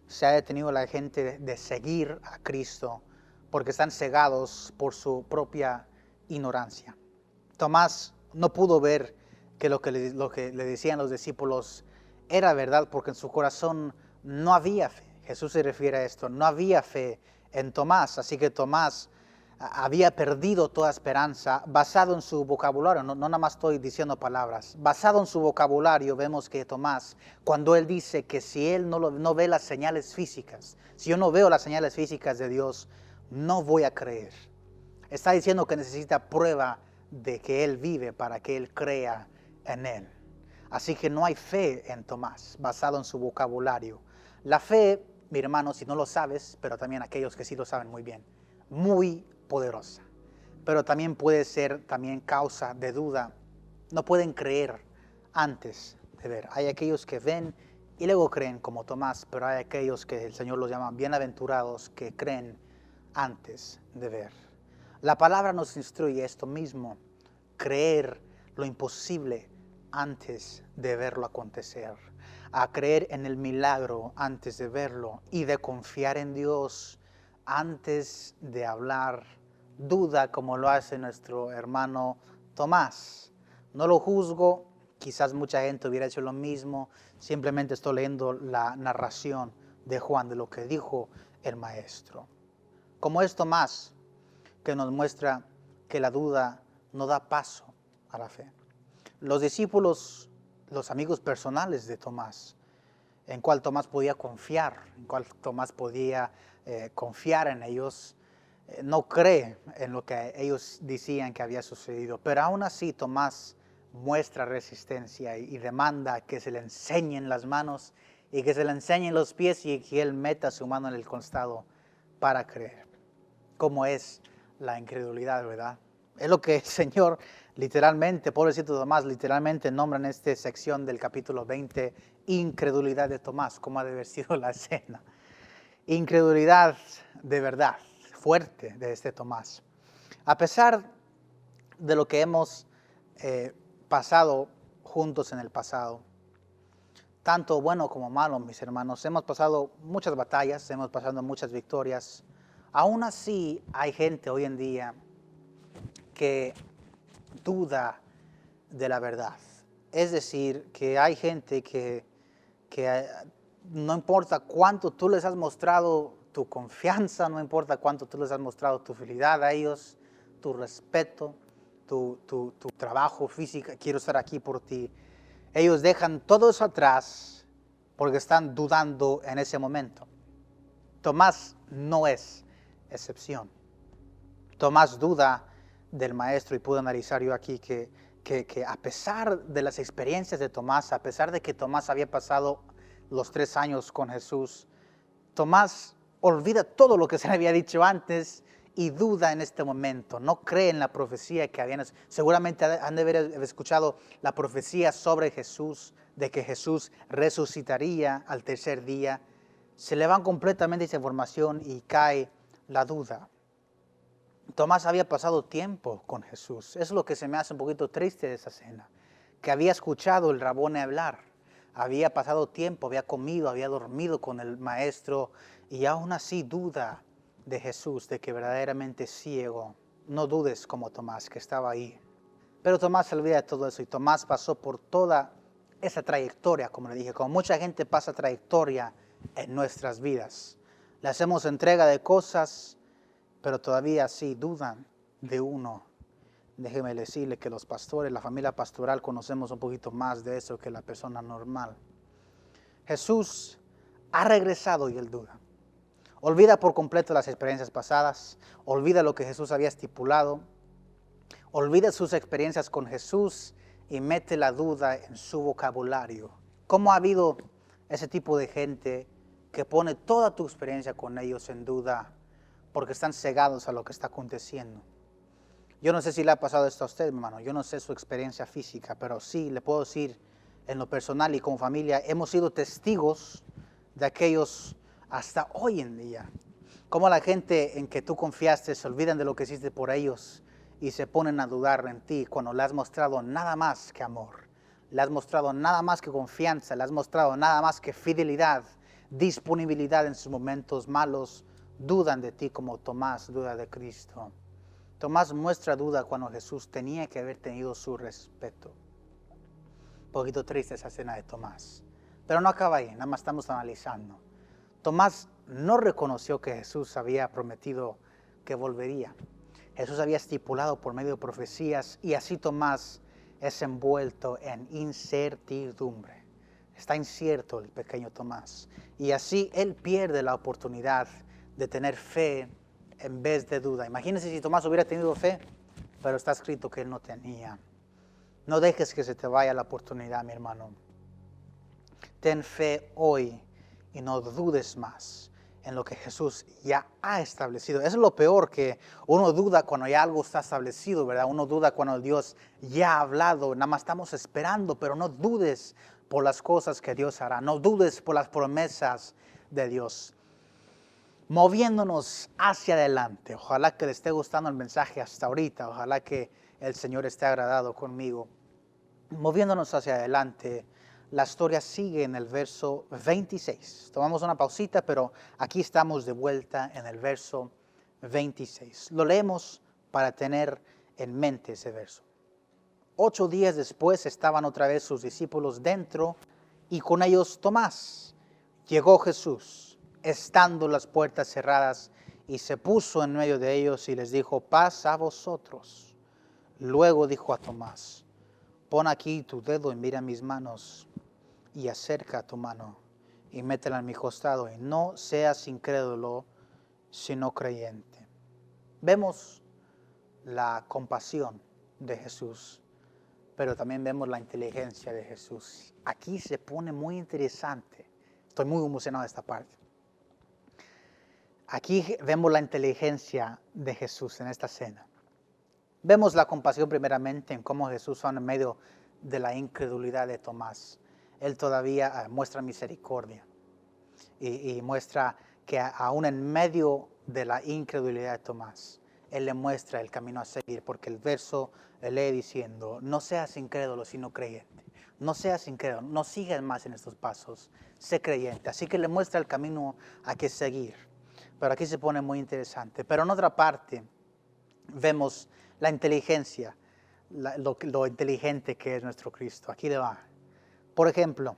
se ha detenido la gente de seguir a Cristo porque están cegados por su propia ignorancia. Tomás no pudo ver que lo que le decían los discípulos era verdad porque en su corazón no había fe. Jesús se refiere a esto, no había fe en Tomás, así que Tomás había perdido toda esperanza basado en su vocabulario. No nada más estoy diciendo palabras, basado en su vocabulario vemos que Tomás, cuando él dice que si él no ve las señales físicas, si yo no veo las señales físicas de Dios, no voy a creer. Está diciendo que necesita prueba de que él vive para que él crea en él. Así que no hay fe en Tomás, basado en su vocabulario. La fe, mi hermano, si no lo sabes, pero también aquellos que sí lo saben muy bien, muy poderosa, pero también puede ser también causa de duda. No pueden creer antes de ver. Hay aquellos que ven y luego creen como Tomás, pero hay aquellos que el Señor los llama bienaventurados, que creen antes de ver. La palabra nos instruye esto mismo, creer lo imposible antes de verlo acontecer, a creer en el milagro antes de verlo y de confiar en Dios antes de hablar duda como lo hace nuestro hermano Tomás. No lo juzgo, quizás mucha gente hubiera hecho lo mismo, simplemente estoy leyendo la narración de Juan de lo que dijo el maestro. Como es Tomás, que nos muestra que la duda no da paso a la fe. Los discípulos, los amigos personales de Tomás, en cual Tomás podía confiar, en cual Tomás podía confiar en ellos, no cree en lo que ellos decían que había sucedido, pero aún así Tomás muestra resistencia y demanda que se le enseñen las manos y que se le enseñen los pies y que él meta su mano en el costado para creer. ¿Cómo es la incredulidad, verdad? Es lo que el Señor literalmente, pobrecito Tomás, literalmente nombra en esta sección del capítulo 20, incredulidad de Tomás, como ha de haber sido la escena. Incredulidad de verdad, fuerte de este Tomás. A pesar de lo que hemos pasado juntos en el pasado, tanto bueno como malo, mis hermanos, hemos pasado muchas batallas, hemos pasado muchas victorias. Aún así hay gente hoy en día que duda de la verdad. Es decir, que hay gente que no importa cuánto tú les has mostrado tu confianza, no importa cuánto tú les has mostrado tu fidelidad a ellos, tu respeto, tu trabajo físico, quiero estar aquí por ti. Ellos dejan todo eso atrás porque están dudando en ese momento. Tomás no es excepción. Tomás duda del maestro y pude analizar yo aquí que a pesar de las experiencias de Tomás, a pesar de que Tomás había pasado los 3 años con Jesús, Tomás olvida todo lo que se le había dicho antes y duda en este momento, no cree en la profecía que habían. Seguramente han de haber escuchado la profecía sobre Jesús, de que Jesús resucitaría al 3er día. Se le van completamente esa información y cae la duda. Tomás había pasado tiempo con Jesús. Es lo que se me hace un poquito triste de esa escena, que había escuchado el Rabón hablar, había pasado tiempo, había comido, había dormido con el maestro y aún así duda de Jesús, de que verdaderamente es ciego. No dudes como Tomás, que estaba ahí. Pero Tomás se olvida de todo eso y Tomás pasó por toda esa trayectoria, como le dije, como mucha gente pasa trayectoria en nuestras vidas. Le hacemos entrega de cosas, pero todavía sí dudan de uno. Déjeme decirle que los pastores, la familia pastoral, conocemos un poquito más de eso que la persona normal. Jesús ha regresado y él duda. Olvida por completo las experiencias pasadas, olvida lo que Jesús había estipulado, olvida sus experiencias con Jesús y mete la duda en su vocabulario. ¿Cómo ha habido ese tipo de gente que pone toda tu experiencia con ellos en duda porque están cegados a lo que está aconteciendo? Yo no sé si le ha pasado esto a usted, hermano, yo no sé su experiencia física, pero sí le puedo decir en lo personal y como familia, hemos sido testigos de aquellos hasta hoy en día. Cómo la gente en que tú confiaste se olvidan de lo que hiciste por ellos y se ponen a dudar en ti cuando le has mostrado nada más que amor, le has mostrado nada más que confianza, le has mostrado nada más que fidelidad, disponibilidad en sus momentos malos, dudan de ti como Tomás duda de Cristo. Tomás muestra duda cuando Jesús tenía que haber tenido su respeto. Un poquito triste esa escena de Tomás, pero no acaba ahí, nada más estamos analizando. Tomás no reconoció que Jesús había prometido que volvería. Jesús había estipulado por medio de profecías y así Tomás es envuelto en incertidumbre. Está incierto el pequeño Tomás y así él pierde la oportunidad de tener fe en vez de duda. Imagínense si Tomás hubiera tenido fe, pero está escrito que él no tenía. No dejes que se te vaya la oportunidad, mi hermano. Ten fe hoy y no dudes más en lo que Jesús ya ha establecido. Eso es lo peor, que uno duda cuando ya algo está establecido, ¿verdad? Uno duda cuando Dios ya ha hablado, nada más estamos esperando, pero no dudes por las cosas que Dios hará, no dudes por las promesas de Dios. Moviéndonos hacia adelante, ojalá que le esté gustando el mensaje hasta ahorita, ojalá que el Señor esté agradado conmigo. Moviéndonos hacia adelante, la historia sigue en el verso 26. Tomamos una pausita, pero aquí estamos de vuelta en el verso 26. Lo leemos para tener en mente ese verso. 8 días después estaban otra vez sus discípulos dentro y con ellos Tomás. Llegó Jesús, estando las puertas cerradas, y se puso en medio de ellos y les dijo: paz a vosotros. Luego dijo a Tomás: pon aquí tu dedo y mira mis manos, y acerca tu mano y métela en mi costado, y no seas incrédulo, sino creyente. Vemos la compasión de Jesús, pero también vemos la inteligencia de Jesús. Aquí se pone muy interesante. Estoy muy emocionado de esta parte. Aquí vemos la inteligencia de Jesús en esta escena. Vemos la compasión primeramente en cómo Jesús va en medio de la incredulidad de Tomás. Él todavía muestra misericordia y muestra que aún en medio de la incredulidad de Tomás, Él le muestra el camino a seguir, porque el verso lee diciendo: no seas incrédulo sino creyente. No seas incrédulo, no sigas más en estos pasos, sé creyente. Así que le muestra el camino a que seguir. Pero aquí se pone muy interesante. Pero en otra parte vemos la inteligencia, lo inteligente que es nuestro Cristo. Aquí le va. Por ejemplo,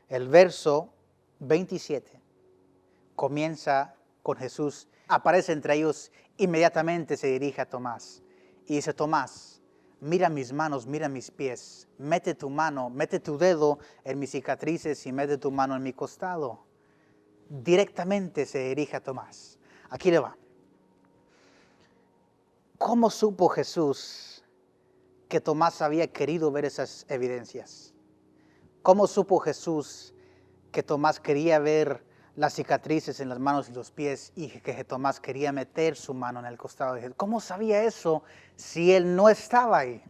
el verso 27 comienza con Jesús, aparece entre ellos, inmediatamente se dirige a Tomás y dice: Tomás, mira mis manos, mira mis pies, mete tu mano, mete tu dedo en mis cicatrices y mete tu mano en mi costado. Directamente se dirige a Tomás. Aquí le va. ¿Cómo supo Jesús que Tomás había querido ver esas evidencias? ¿Cómo supo Jesús que Tomás quería ver las cicatrices en las manos y los pies y que Tomás quería meter su mano en el costado de Jesús? ¿Cómo sabía eso si él no estaba ahí?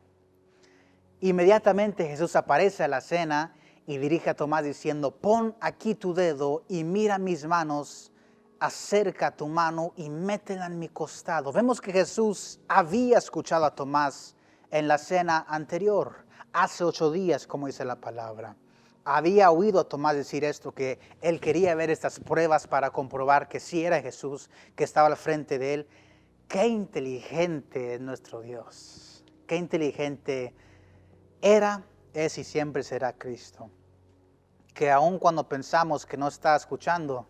Inmediatamente Jesús aparece a la cena y dirige a Tomás diciendo: pon aquí tu dedo y mira mis manos, acerca tu mano y métela en mi costado. Vemos que Jesús había escuchado a Tomás en la cena anterior, hace 8 días, como dice la palabra. Había oído a Tomás decir esto, que él quería ver estas pruebas para comprobar que sí era Jesús, que estaba al frente de él. Qué inteligente es nuestro Dios. Qué inteligente era, es y siempre será Cristo. Que aun cuando pensamos que no está escuchando,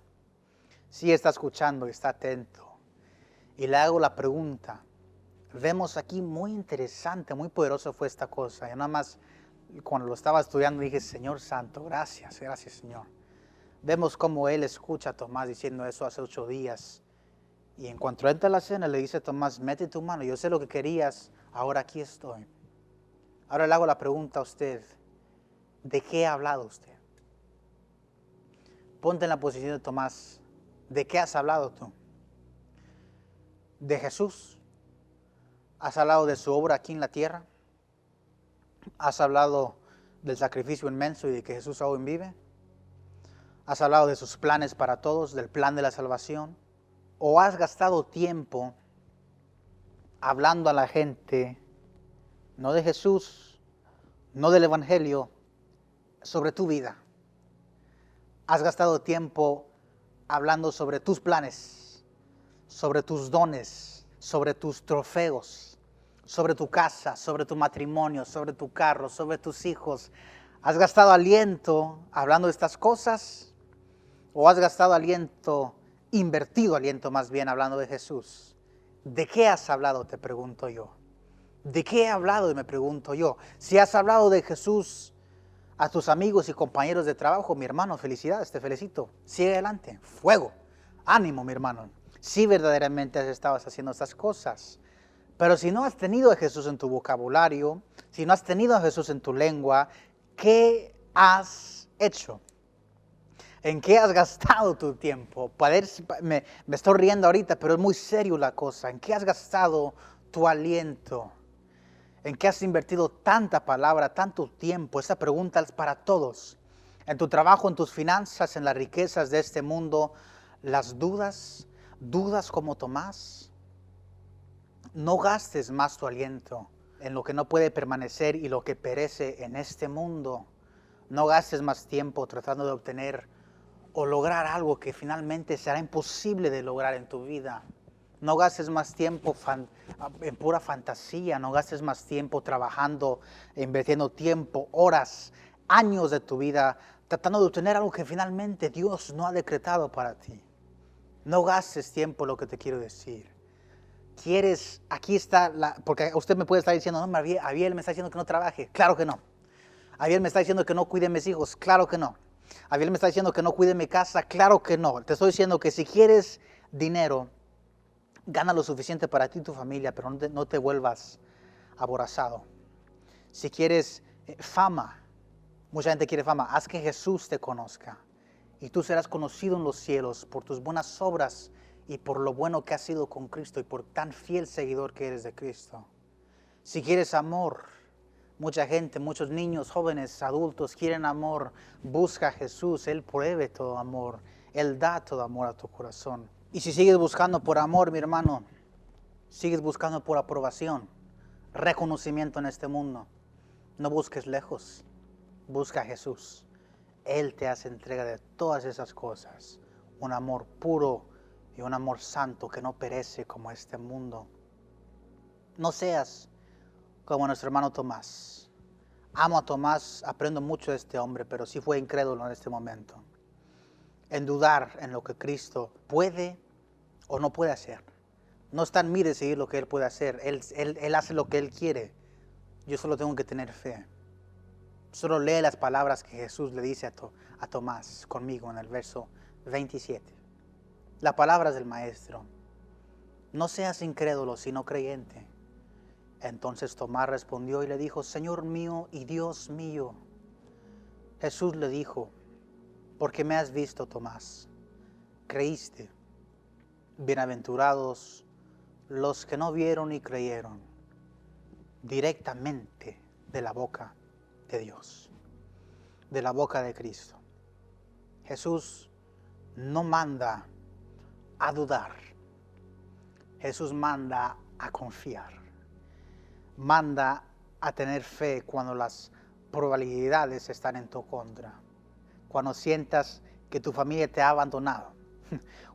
sí está escuchando y está atento. Y le hago la pregunta. Vemos aquí muy interesante, muy poderoso fue esta cosa. Yo nada más cuando lo estaba estudiando dije: Señor Santo, gracias, gracias Señor. Vemos cómo Él escucha a Tomás diciendo eso hace 8 días. Y en cuanto entra a la cena le dice a Tomás: mete tu mano, yo sé lo que querías, ahora aquí estoy. Ahora le hago la pregunta a usted: ¿de qué ha hablado usted? Ponte en la posición de Tomás. ¿De qué has hablado tú? ¿De Jesús? ¿Has hablado de su obra aquí en la tierra? ¿Has hablado del sacrificio inmenso y de que Jesús aún vive? ¿Has hablado de sus planes para todos, del plan de la salvación? ¿O has gastado tiempo hablando a la gente, no de Jesús, no del Evangelio, sobre tu vida. Has gastado tiempo hablando sobre tus planes, sobre tus dones, sobre tus trofeos, sobre tu casa, sobre tu matrimonio, sobre tu carro, sobre tus hijos. ¿Has gastado aliento hablando de estas cosas? ¿O has gastado aliento, invertido aliento más bien, hablando de Jesús? ¿De qué has hablado, te pregunto yo? ¿De qué he hablado? Y me pregunto yo. Si has hablado de Jesús a tus amigos y compañeros de trabajo, mi hermano, felicidades, te felicito. Sigue adelante, fuego, ánimo, mi hermano. Si verdaderamente has estado haciendo estas cosas. Pero si no has tenido a Jesús en tu vocabulario, si no has tenido a Jesús en tu lengua, ¿qué has hecho? ¿En qué has gastado tu tiempo? Me estoy riendo ahorita, pero es muy serio la cosa. ¿En qué has gastado tu aliento? ¿En qué has invertido tanta palabra, tanto tiempo? Esa pregunta es para todos. En tu trabajo, en tus finanzas, en las riquezas de este mundo, las dudas como Tomás. No gastes más tu aliento en lo que no puede permanecer y lo que perece en este mundo. No gastes más tiempo tratando de obtener o lograr algo que finalmente será imposible de lograr en tu vida. No gastes más tiempo en pura fantasía, no gastes más tiempo trabajando, invirtiendo tiempo, horas, años de tu vida, tratando de obtener algo que finalmente Dios no ha decretado para ti. No gastes tiempo, lo que te quiero decir. Aquí está, porque usted me puede estar diciendo, no, Abiel me está diciendo que no trabaje. Claro que no. Abiel me está diciendo que no cuide mis hijos. Claro que no. Abiel me está diciendo que no cuide mi casa. Claro que no. Te estoy diciendo que si quieres dinero, gana lo suficiente para ti y tu familia, pero no te vuelvas aborazado. Si quieres fama, mucha gente quiere fama, haz que Jesús te conozca. Y tú serás conocido en los cielos por tus buenas obras y por lo bueno que has sido con Cristo y por tan fiel seguidor que eres de Cristo. Si quieres amor, mucha gente, muchos niños, jóvenes, adultos quieren amor. Busca a Jesús, Él provee todo amor. Él da todo amor a tu corazón. Y si sigues buscando por amor, mi hermano, sigues buscando por aprobación, reconocimiento en este mundo, no busques lejos, busca a Jesús. Él te hace entrega de todas esas cosas, un amor puro y un amor santo que no perece como este mundo. No seas como nuestro hermano Tomás. Amo a Tomás, aprendo mucho de este hombre, pero sí fue incrédulo en este momento. En dudar en lo que Cristo puede o no puede hacer. No está en mí decidir lo que Él puede hacer. Él hace lo que Él quiere. Yo solo tengo que tener fe. Solo lee las palabras que Jesús le dice a Tomás conmigo en el verso 27. Las palabras del Maestro. No seas incrédulo, sino creyente. Entonces Tomás respondió y le dijo, Señor mío y Dios mío. Jesús le dijo, porque me has visto, Tomás, creíste. Bienaventurados los que no vieron y creyeron, directamente de la boca de Dios, de la boca de Cristo. Jesús no manda a dudar, Jesús manda a confiar, manda a tener fe cuando las probabilidades están en tu contra, cuando sientas que tu familia te ha abandonado,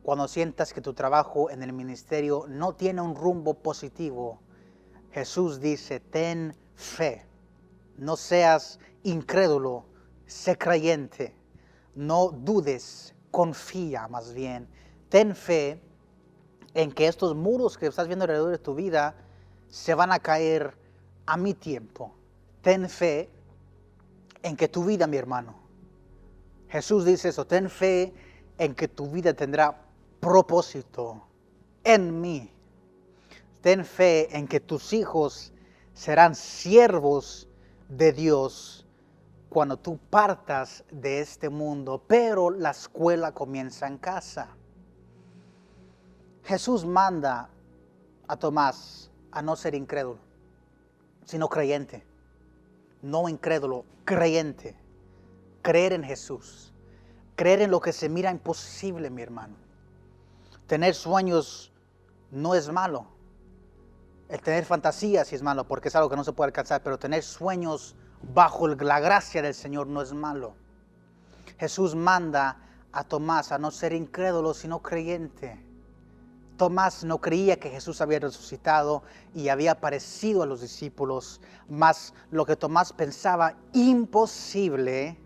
cuando sientas que tu trabajo en el ministerio no tiene un rumbo positivo. Jesús dice, ten fe, no seas incrédulo, sé creyente, no dudes, confía más bien. Ten fe en que estos muros que estás viendo alrededor de tu vida se van a caer a mi tiempo. Ten fe en que tu vida, mi hermano, Jesús dice eso, ten fe en que tu vida tendrá propósito en mí. Ten fe en que tus hijos serán siervos de Dios cuando tú partas de este mundo, pero la escuela comienza en casa. Jesús manda a Tomás a no ser incrédulo, sino creyente. No incrédulo, creyente. Creer en Jesús. Creer en lo que se mira imposible, mi hermano. Tener sueños no es malo. El tener fantasías sí es malo porque es algo que no se puede alcanzar, pero tener sueños bajo la gracia del Señor no es malo. Jesús manda a Tomás a no ser incrédulo, sino creyente. Tomás no creía que Jesús había resucitado y había aparecido a los discípulos, mas lo que Tomás pensaba imposible,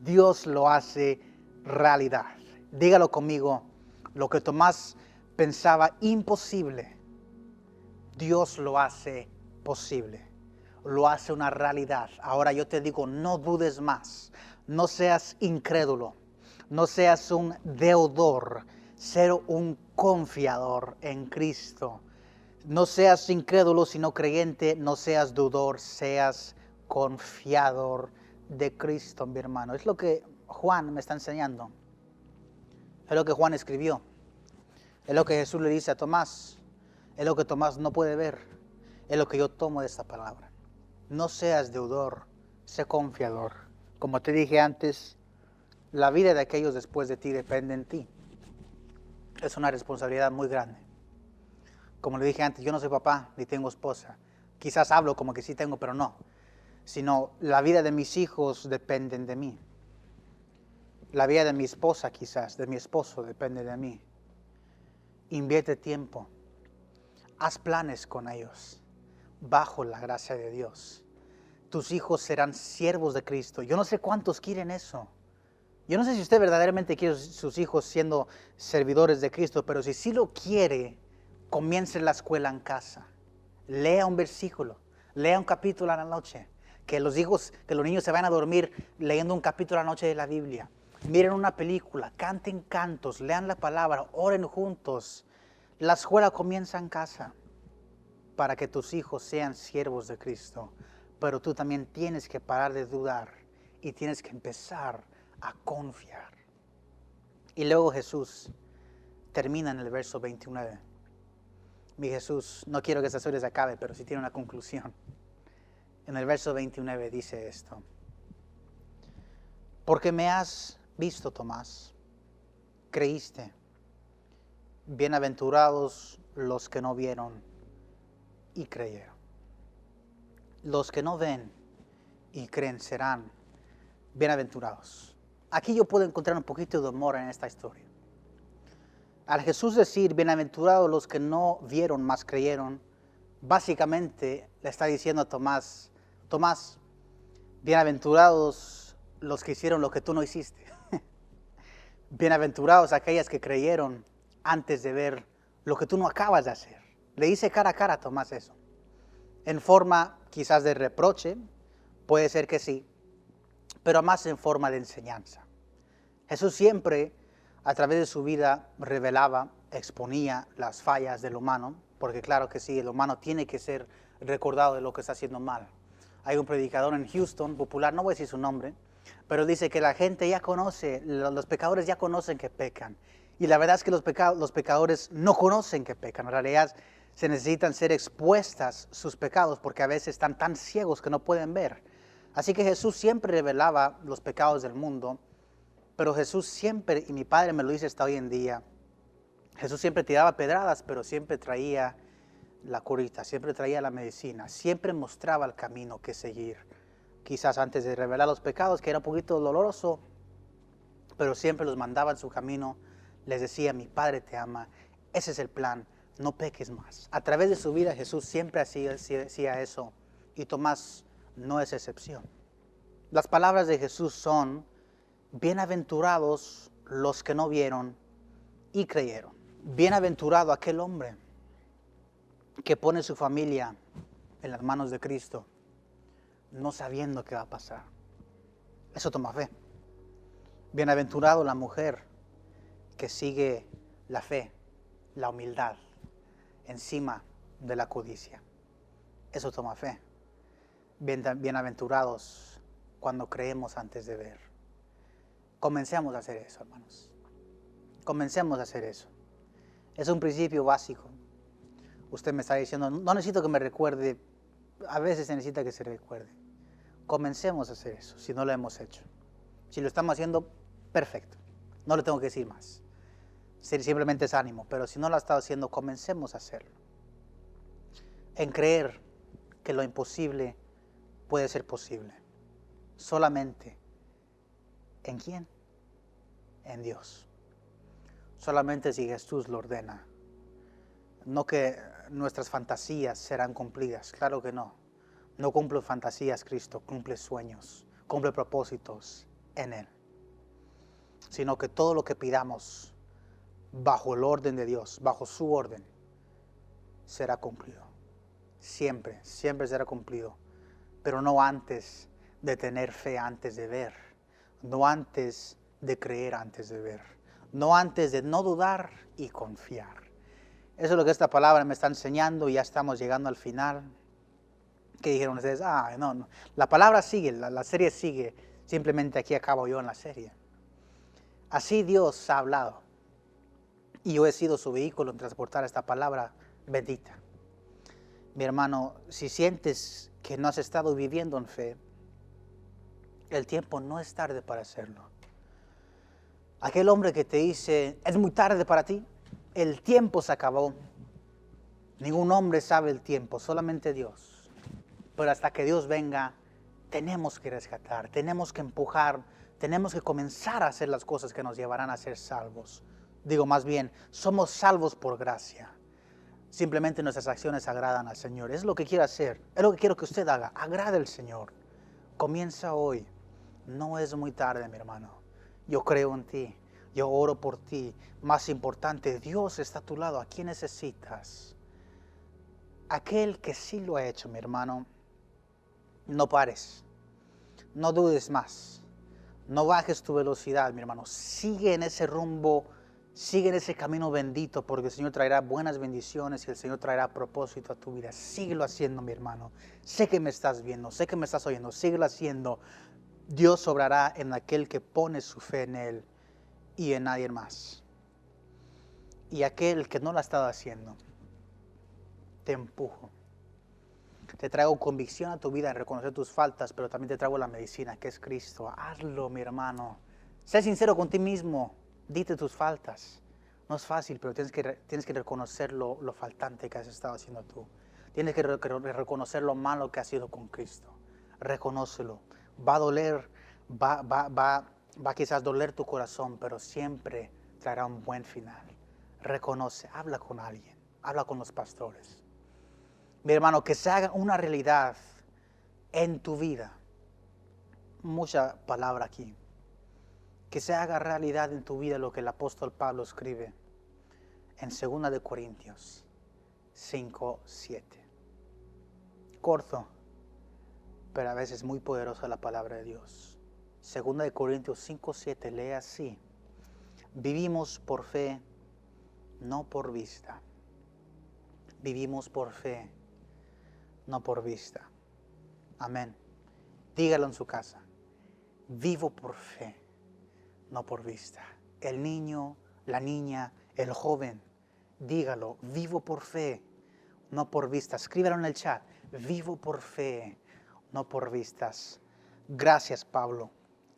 Dios lo hace realidad. Dígalo conmigo, lo que Tomás pensaba imposible, Dios lo hace posible, lo hace una realidad. Ahora yo te digo, no dudes más, no seas incrédulo, no seas un deudor, ser un confiador en Cristo. No seas incrédulo sino creyente, no seas dudor, seas confiador de Cristo, mi hermano. Es lo que Juan me está enseñando. Es lo que Juan escribió. Es lo que Jesús le dice a Tomás. Es lo que Tomás no puede ver. Es lo que yo tomo de esta palabra. No seas deudor, sé confiador. Como te dije antes, la vida de aquellos después de ti depende en ti. Es una responsabilidad muy grande. Como le dije antes, yo no soy papá ni tengo esposa. Quizás hablo como que sí tengo, pero no. Sino la vida de mis hijos dependen de mí. La vida de mi esposa quizás, de mi esposo, depende de mí. Invierte tiempo. Haz planes con ellos, bajo la gracia de Dios. Tus hijos serán siervos de Cristo. Yo no sé cuántos quieren eso. Yo no sé si usted verdaderamente quiere sus hijos siendo servidores de Cristo, pero si sí lo quiere, comience la escuela en casa. Lea un versículo, lea un capítulo a la noche. Que los niños se vayan a dormir leyendo un capítulo a la noche de la Biblia. Miren una película, canten cantos, lean la palabra, oren juntos. La escuela comienza en casa para que tus hijos sean siervos de Cristo. Pero tú también tienes que parar de dudar y tienes que empezar a confiar. Y luego Jesús termina en el verso 29. Mi Jesús, no quiero que esta historia se acabe, pero sí tiene una conclusión. En el verso 29 dice esto: porque me has visto, Tomás, creíste. Bienaventurados los que no vieron y creyeron. Los que no ven y creen serán bienaventurados. Aquí yo puedo encontrar un poquito de humor en esta historia. Al Jesús decir bienaventurados los que no vieron mas creyeron, básicamente le está diciendo a Tomás: Tomás, bienaventurados los que hicieron lo que tú no hiciste. Bienaventurados aquellas que creyeron antes de ver lo que tú no acabas de hacer. Le dice cara a cara a Tomás eso. En forma quizás de reproche, puede ser que sí, pero más en forma de enseñanza. Jesús siempre, a través de su vida, revelaba, exponía las fallas del humano, porque claro que sí, el humano tiene que ser recordado de lo que está haciendo mal. Hay un predicador en Houston, popular, no voy a decir su nombre, pero dice que la gente ya conoce, los pecadores ya conocen que pecan. Y la verdad es que los pecadores no conocen que pecan. En realidad se necesitan ser expuestas sus pecados porque a veces están tan ciegos que no pueden ver. Así que Jesús siempre revelaba los pecados del mundo, pero Jesús siempre, y mi padre me lo dice hasta hoy en día, Jesús siempre tiraba pedradas, pero siempre traía la curita, siempre traía la medicina, siempre mostraba el camino que seguir. Quizás antes de revelar los pecados, que era un poquito doloroso, pero siempre los mandaba en su camino. Les decía: mi Padre te ama, ese es el plan, no peques más. A través de su vida Jesús siempre hacía eso, y Tomás no es excepción. Las palabras de Jesús son: bienaventurados los que no vieron y creyeron. Bienaventurado aquel hombre que pone su familia en las manos de Cristo, no sabiendo qué va a pasar. Eso toma fe. Bienaventurado la mujer que sigue la fe, la humildad, encima de la codicia. Eso toma fe. Bienaventurados cuando creemos antes de ver. Comencemos a hacer eso, hermanos. Comencemos a hacer eso. Es un principio básico. Usted me está diciendo: no necesito que me recuerde. A veces se necesita que se recuerde. Comencemos a hacer eso, si no lo hemos hecho. Si lo estamos haciendo, perfecto. No le tengo que decir más. Simplemente es ánimo. Pero si no lo ha estado haciendo, comencemos a hacerlo. en creer que lo imposible puede ser posible. Solamente, ¿en quién? En Dios. Solamente si Jesús lo ordena. No que nuestras fantasías serán cumplidas, claro que no. No cumple fantasías Cristo, cumple sueños, cumple propósitos en Él. Sino que todo lo que pidamos bajo el orden de Dios, bajo su orden, será cumplido. Siempre, siempre será cumplido. Pero no antes de tener fe, antes de ver. No antes de creer, antes de ver. No antes de no dudar y confiar. Eso es lo que esta palabra me está enseñando y ya estamos llegando al final. ¿Qué dijeron ustedes? No. La palabra sigue, la serie sigue. Simplemente aquí acabo yo en la serie. Así Dios ha hablado. Y yo he sido su vehículo en transportar esta palabra bendita. Mi hermano, si sientes que no has estado viviendo en fe, el tiempo no es tarde para hacerlo. Aquel hombre que te dice, es muy tarde para ti, el tiempo se acabó. Ningún hombre sabe el tiempo, solamente Dios. Pero hasta que Dios venga, tenemos que rescatar, tenemos que empujar, tenemos que comenzar a hacer las cosas que nos llevarán a ser salvos. Digo más bien, somos salvos por gracia. Simplemente nuestras acciones agradan al Señor. Es lo que quiero hacer, es lo que quiero que usted haga. Agrade al Señor. Comienza hoy. No es muy tarde, mi hermano. Yo creo en ti. Yo oro por ti. Más importante, Dios está a tu lado. ¿A quién necesitas? Aquel que sí lo ha hecho, mi hermano. No pares. No dudes más. No bajes tu velocidad, mi hermano. Sigue en ese rumbo. Sigue en ese camino bendito, porque el Señor traerá buenas bendiciones y el Señor traerá propósito a tu vida. Síguelo haciendo, mi hermano. Sé que me estás viendo, sé que me estás oyendo. Síguelo haciendo. Dios obrará en aquel que pone su fe en Él y en nadie más. Y aquel que no lo ha estado haciendo, te empujo. Te traigo convicción a tu vida en reconocer tus faltas, pero también te traigo la medicina, que es Cristo. Hazlo, mi hermano. Sé sincero con ti mismo. Dite tus faltas. No es fácil, pero tienes que reconocer lo faltante que has estado haciendo tú. Tienes que reconocer lo malo que has sido con Cristo. Reconócelo. Va a doler, va quizás doler tu corazón, pero siempre traerá un buen final. Reconoce, habla con alguien, habla con los pastores. Mi hermano, que se haga una realidad en tu vida. Mucha palabra aquí. Que se haga realidad en tu vida lo que el apóstol Pablo escribe en 2 de Corintios 5:7. Corto, pero a veces muy poderosa la palabra de Dios. 2 de Corintios 5:7 lee así: vivimos por fe, no por vista. Vivimos por fe, no por vista. Amén. Dígalo en su casa. Vivo por fe, no por vista. El niño, la niña, el joven, dígalo, vivo por fe, no por vista. Escríbelo en el chat, vivo por fe, no por vistas. Gracias, Pablo,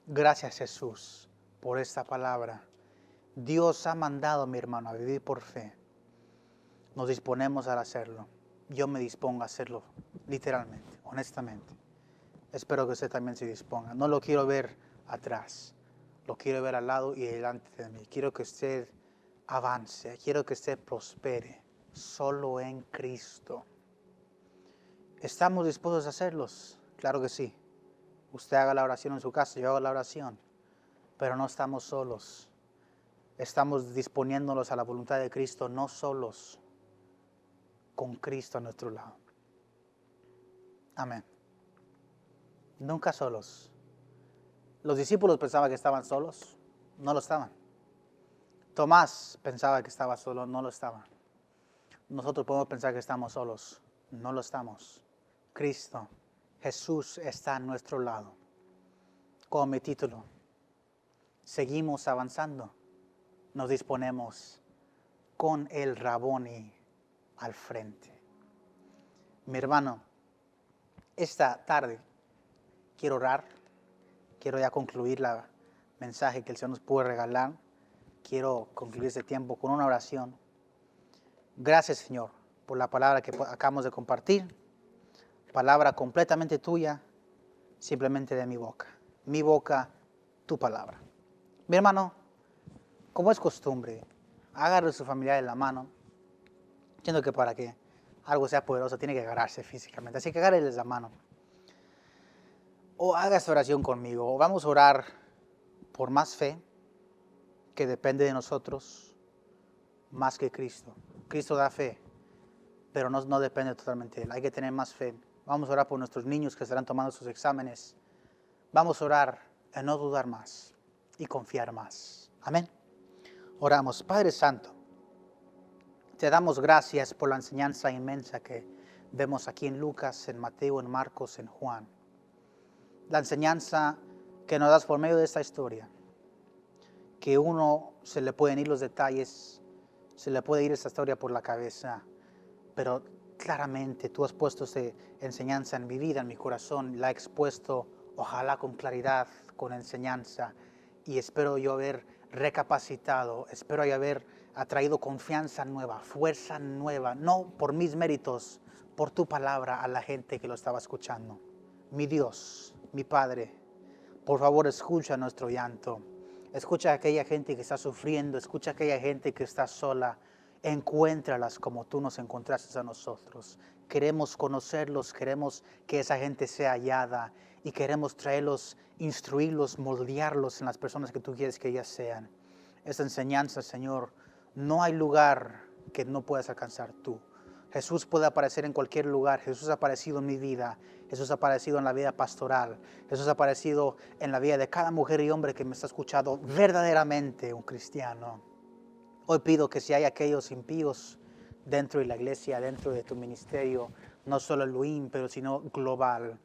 gracias, Jesús, por esta palabra. Dios ha mandado a mi hermano a vivir por fe. Nos disponemos a hacerlo. Yo me dispongo a hacerlo, literalmente, honestamente. Espero que usted también se disponga. No lo quiero ver atrás. Lo quiero ver al lado y delante de mí. Quiero que usted avance. Quiero que usted prospere. Solo en Cristo. ¿Estamos dispuestos a hacerlos? Claro que sí. Usted haga la oración en su casa, yo hago la oración. Pero no estamos solos. Estamos disponiéndonos a la voluntad de Cristo, no solos, con Cristo a nuestro lado. Amén. Nunca solos. Los discípulos pensaban que estaban solos, no lo estaban. Tomás pensaba que estaba solo, no lo estaba. Nosotros podemos pensar que estamos solos, no lo estamos. Cristo, Jesús está a nuestro lado. Con mi título, seguimos avanzando, nos disponemos con el Raboni al frente. Mi hermano, esta tarde quiero orar. Quiero ya concluir el mensaje que el Señor nos pudo regalar. Quiero concluir este tiempo con una oración. Gracias, Señor, por la palabra que acabamos de compartir. Palabra completamente tuya, simplemente de mi boca. Mi boca, tu palabra. Mi hermano, como es costumbre, agarre a su familiar de la mano. Entiendo que para que algo sea poderoso tiene que agarrarse físicamente. Así que agárreles la mano. O haga esta oración conmigo. O vamos a orar por más fe, que depende de nosotros, más que Cristo. Cristo da fe, pero no depende totalmente de Él. Hay que tener más fe. Vamos a orar por nuestros niños que estarán tomando sus exámenes. Vamos a orar en no dudar más y confiar más. Amén. Oramos. Padre Santo, te damos gracias por la enseñanza inmensa que vemos aquí en Lucas, en Mateo, en Marcos, en Juan. La enseñanza que nos das por medio de esta historia, que uno se le pueden ir los detalles, se le puede ir esta historia por la cabeza, pero claramente tú has puesto esa enseñanza en mi vida, en mi corazón, la he expuesto, ojalá con claridad, con enseñanza, y espero yo haber recapacitado, espero yo haber atraído confianza nueva, fuerza nueva, no por mis méritos, por tu palabra a la gente que lo estaba escuchando. Mi Dios, mi Padre, por favor escucha nuestro llanto, escucha a aquella gente que está sufriendo, escucha a aquella gente que está sola. Encuéntralas como tú nos encontraste a nosotros. Queremos conocerlos, queremos que esa gente sea hallada y queremos traerlos, instruirlos, moldearlos en las personas que tú quieres que ellas sean. Esta enseñanza, Señor, no hay lugar que no puedas alcanzar tú. Jesús puede aparecer en cualquier lugar. Jesús ha aparecido en mi vida. Jesús ha aparecido en la vida pastoral. Jesús ha aparecido en la vida de cada mujer y hombre que me está escuchando, verdaderamente un cristiano. Hoy pido que si hay aquellos impíos dentro de la iglesia, dentro de tu ministerio, no solo Elohim, pero sino global,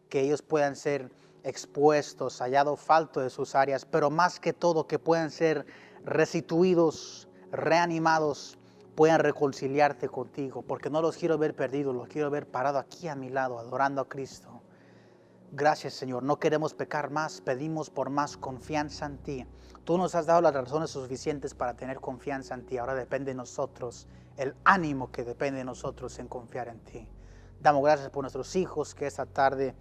que ellos puedan ser expuestos, hallado falto de sus áreas, pero más que todo que puedan ser restituidos, reanimados, puedan reconciliarte contigo, porque no los quiero ver perdidos, los quiero ver parados aquí a mi lado, adorando a Cristo. Gracias, Señor. No queremos pecar más, pedimos por más confianza en ti. Tú nos has dado las razones suficientes para tener confianza en ti. Ahora depende de nosotros, el ánimo que depende de nosotros en confiar en ti. Damos gracias por nuestros hijos que esta tarde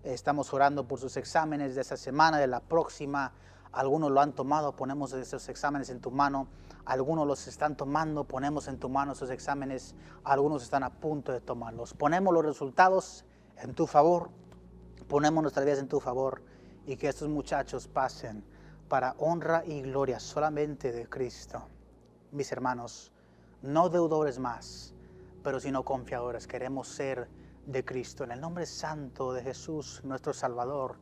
estamos orando por sus exámenes de esta semana, de la próxima. Algunos lo han tomado, ponemos esos exámenes en tu mano. Algunos los están tomando, ponemos en tu mano esos exámenes. Algunos están a punto de tomarlos. Ponemos los resultados en tu favor. Ponemos nuestras vidas en tu favor y que estos muchachos pasen para honra y gloria solamente de Cristo. Mis hermanos, no deudores más, pero sino confiadores. Queremos ser de Cristo. En el nombre santo de Jesús, nuestro Salvador,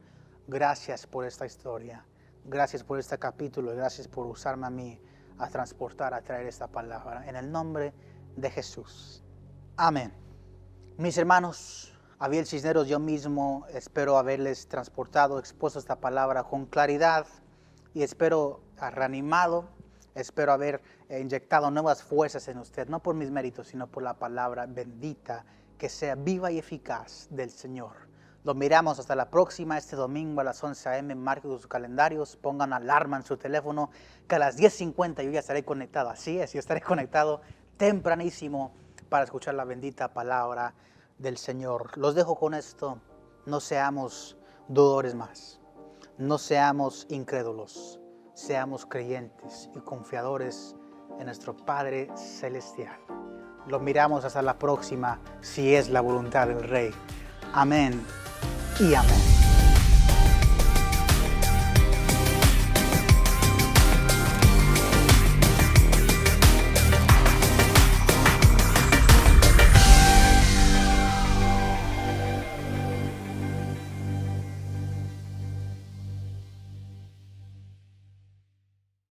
gracias por esta historia. Gracias por este capítulo. Gracias por usarme a mí a transportar, a traer esta palabra. En el nombre de Jesús. Amén. Mis hermanos, Abiel Cisneros, yo mismo espero haberles transportado, expuesto esta palabra con claridad y espero reanimado, espero haber inyectado nuevas fuerzas en usted, no por mis méritos, sino por la palabra bendita que sea viva y eficaz del Señor. Los miramos hasta la próxima, este domingo a las 11 a.m. Marquen sus calendarios, pongan alarma en su teléfono, que a las 10:50 yo ya estaré conectado. Así es, yo estaré conectado tempranísimo para escuchar la bendita palabra del Señor. Los dejo con esto. No seamos dudores más. No seamos incrédulos. Seamos creyentes y confiadores en nuestro Padre Celestial. Los miramos hasta la próxima, si es la voluntad del Rey. Amén y amén.